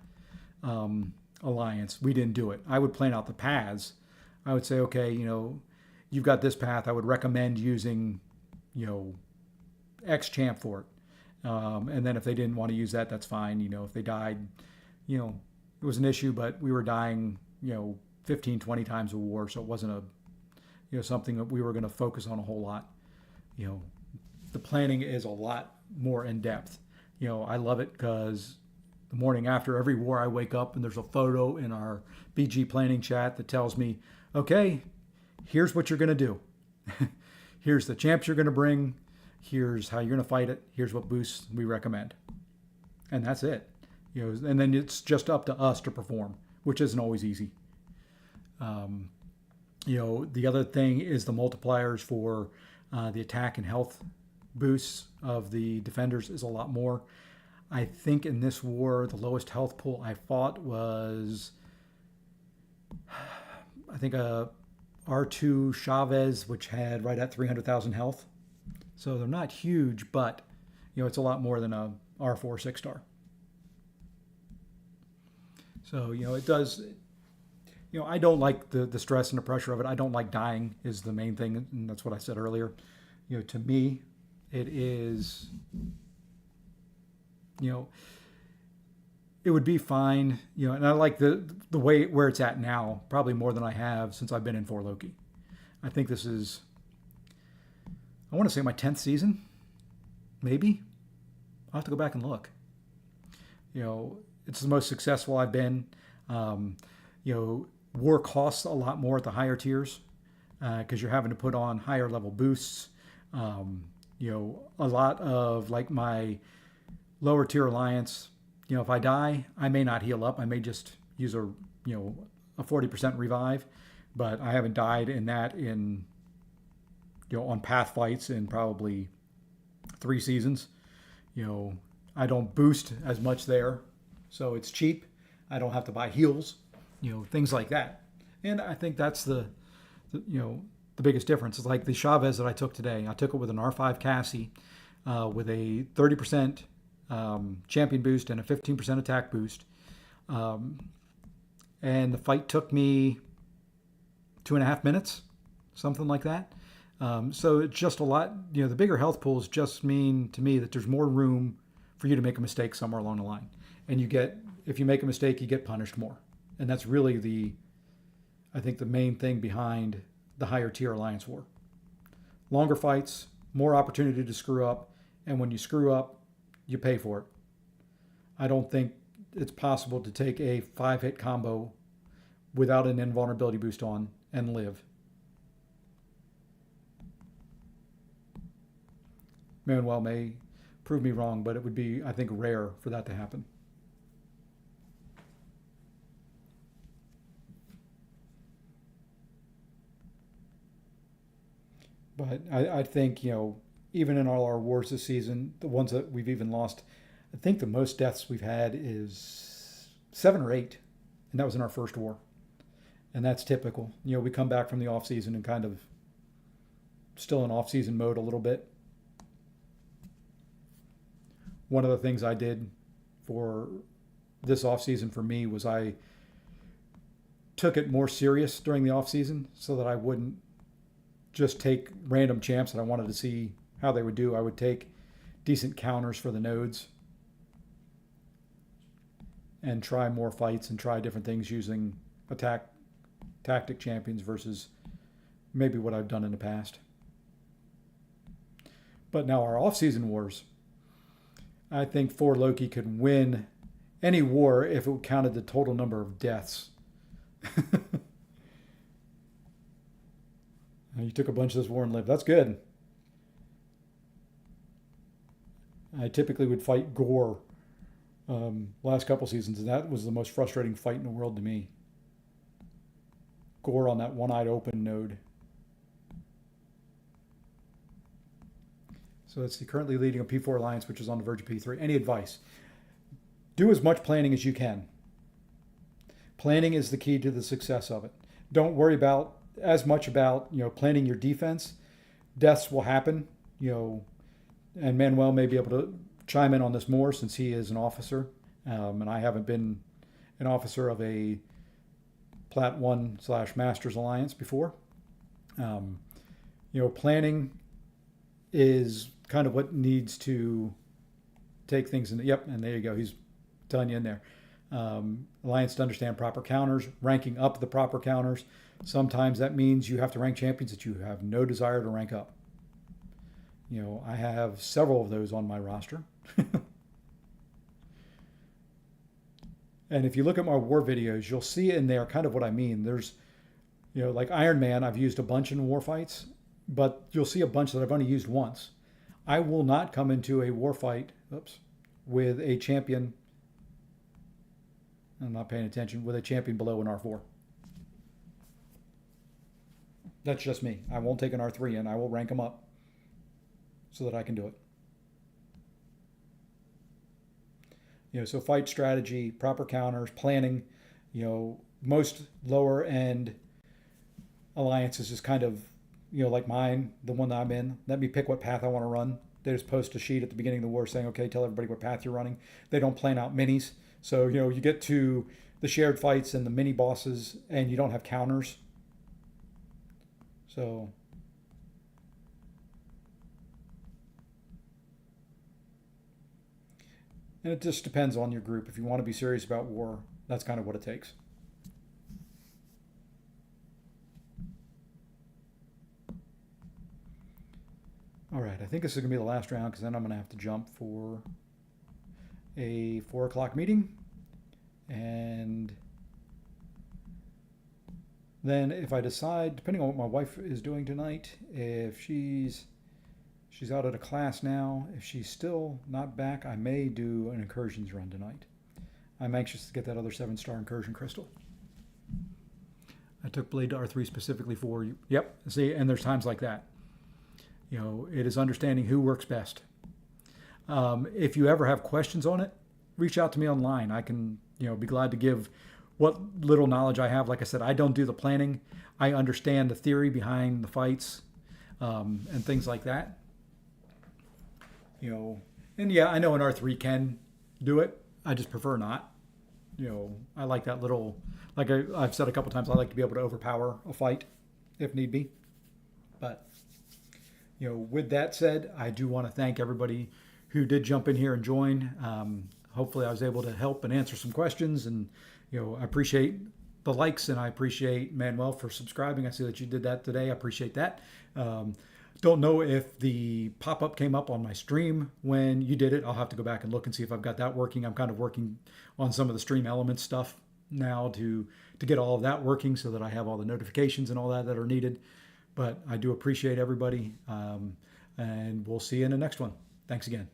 alliance, we didn't do it. I would plan out the paths. I would say, okay, you've got this path. I would recommend using, X champ for it. And then if they didn't want to use that, that's fine. If they died, it was an issue, but we were dying, 15, 20 times a war. So it wasn't something that we were going to focus on a whole lot. The planning is a lot more in depth. I love it because the morning after every war, I wake up and there's a photo in our BG planning chat that tells me, okay, here's what you're going to do. Here's the champs you're going to bring. Here's how you're going to fight it. Here's what boosts we recommend. And that's it. And then it's just up to us to perform, which isn't always easy. The other thing is the multipliers for the attack and health boosts of the defenders is a lot more. I think in this war, the lowest health pool I fought was, I think, R2 Chavez, which had right at 300,000 health. So they're not huge, but, it's a lot more than a R4 6-star. So, it does, I don't like the stress and the pressure of it. I don't like dying is the main thing. And that's what I said earlier. To me, it is, it would be fine, and I like the way where it's at now, probably more than I have since I've been in For Loki. I think this is, I want to say my 10th season, maybe. I'll have to go back and look. It's the most successful I've been. War costs a lot more at the higher tiers because you're having to put on higher level boosts. A lot of like my lower tier alliance, if I die, I may not heal up. I may just use a 40% revive, but I haven't died in that on path fights in probably 3 seasons. I don't boost as much there, so it's cheap. I don't have to buy heals, things like that. And I think that's the biggest difference. It's like the Chavez that I took today. I took it with an R5 Cassie with a 30% champion boost and a 15% attack boost. And the fight took me 2.5 minutes, something like that. So it's just a lot. The bigger health pools just mean to me that there's more room for you to make a mistake somewhere along the line. And if you make a mistake, you get punished more. And that's really I think the main thing behind the higher tier alliance war. Longer fights, more opportunity to screw up, and when you screw up, you pay for it. I don't think it's possible to take a 5-hit combo without an invulnerability boost on and live. Manuel may prove me wrong, but it would be, I think, rare for that to happen. But I think, even in all our wars this season, the ones that we've even lost, I think the most deaths we've had is 7 or 8, and that was in our first war. And that's typical. We come back from the off season and kind of still in off season mode a little bit. One of the things I did for this off season for me was I took it more serious during the off season so that I wouldn't just take random champs that I wanted to see how they would do. I would take decent counters for the nodes and try more fights and try different things using attack tactic champions versus maybe what I've done in the past. But now our off-season wars, I think 4 Loki could win any war if it counted the total number of deaths. You took a bunch of this war and lived. That's good. I typically would fight Gore last couple seasons, and that was the most frustrating fight in the world to me. Gore on that one-eyed open node. So it's currently leading a P4 alliance, which is on the verge of P3. Any advice? Do as much planning as you can. Planning is the key to the success of it. Don't worry about as much about planning your defense. Deaths will happen, and Manuel may be able to chime in on this more since he is an officer, and I haven't been an officer of a Plat 1/Masters Alliance before. Planning is kind of what needs to take things in. Yep, and there you go. He's telling you in there. Alliance to understand proper counters, ranking up the proper counters. Sometimes that means you have to rank champions that you have no desire to rank up. I have several of those on my roster. And if you look at my war videos, you'll see in there kind of what I mean. There's, like Iron Man, I've used a bunch in war fights, but you'll see a bunch that I've only used once. I will not come into a war fight, with a champion. I'm not paying attention, with a champion below an R4. That's just me. I won't take an R3 in. I will rank them up so that I can do it. So fight strategy, proper counters, planning. Most lower end alliances is kind of, like mine, the one that I'm in. Let me pick what path I want to run. They just post a sheet at the beginning of the war saying, okay, tell everybody what path you're running. They don't plan out minis. So, you get to the shared fights and the mini bosses and you don't have counters. So and it just depends on your group. If you want to be serious about war, that's kind of what it takes. All right, I think this is going to be the last round because then I'm going to have to jump for a 4 o'clock meeting. And then if I decide, depending on what my wife is doing tonight, if she's out at a class now, if she's still not back, I may do an incursions run tonight. I'm anxious to get that other 7-star incursion crystal. I took Blade to R3 specifically for you. Yep, see, and there's times like that. It is understanding who works best. If you ever have questions on it, reach out to me online. I can, be glad to give what little knowledge I have. Like I said, I don't do the planning. I understand the theory behind the fights and things like that. And yeah, I know an R3 can do it. I just prefer not. I like that little, like I've said a couple times, I like to be able to overpower a fight if need be. But, with that said, I do want to thank everybody who did jump in here and join. Hopefully I was able to help and answer some questions, and, I appreciate the likes and I appreciate Manuel for subscribing. I see that you did that today. I appreciate that. Don't know if the pop-up came up on my stream when you did it. I'll have to go back and look and see if I've got that working. I'm kind of working on some of the stream elements stuff now to get all of that working so that I have all the notifications and all that are needed. But I do appreciate everybody, and we'll see you in the next one. Thanks again.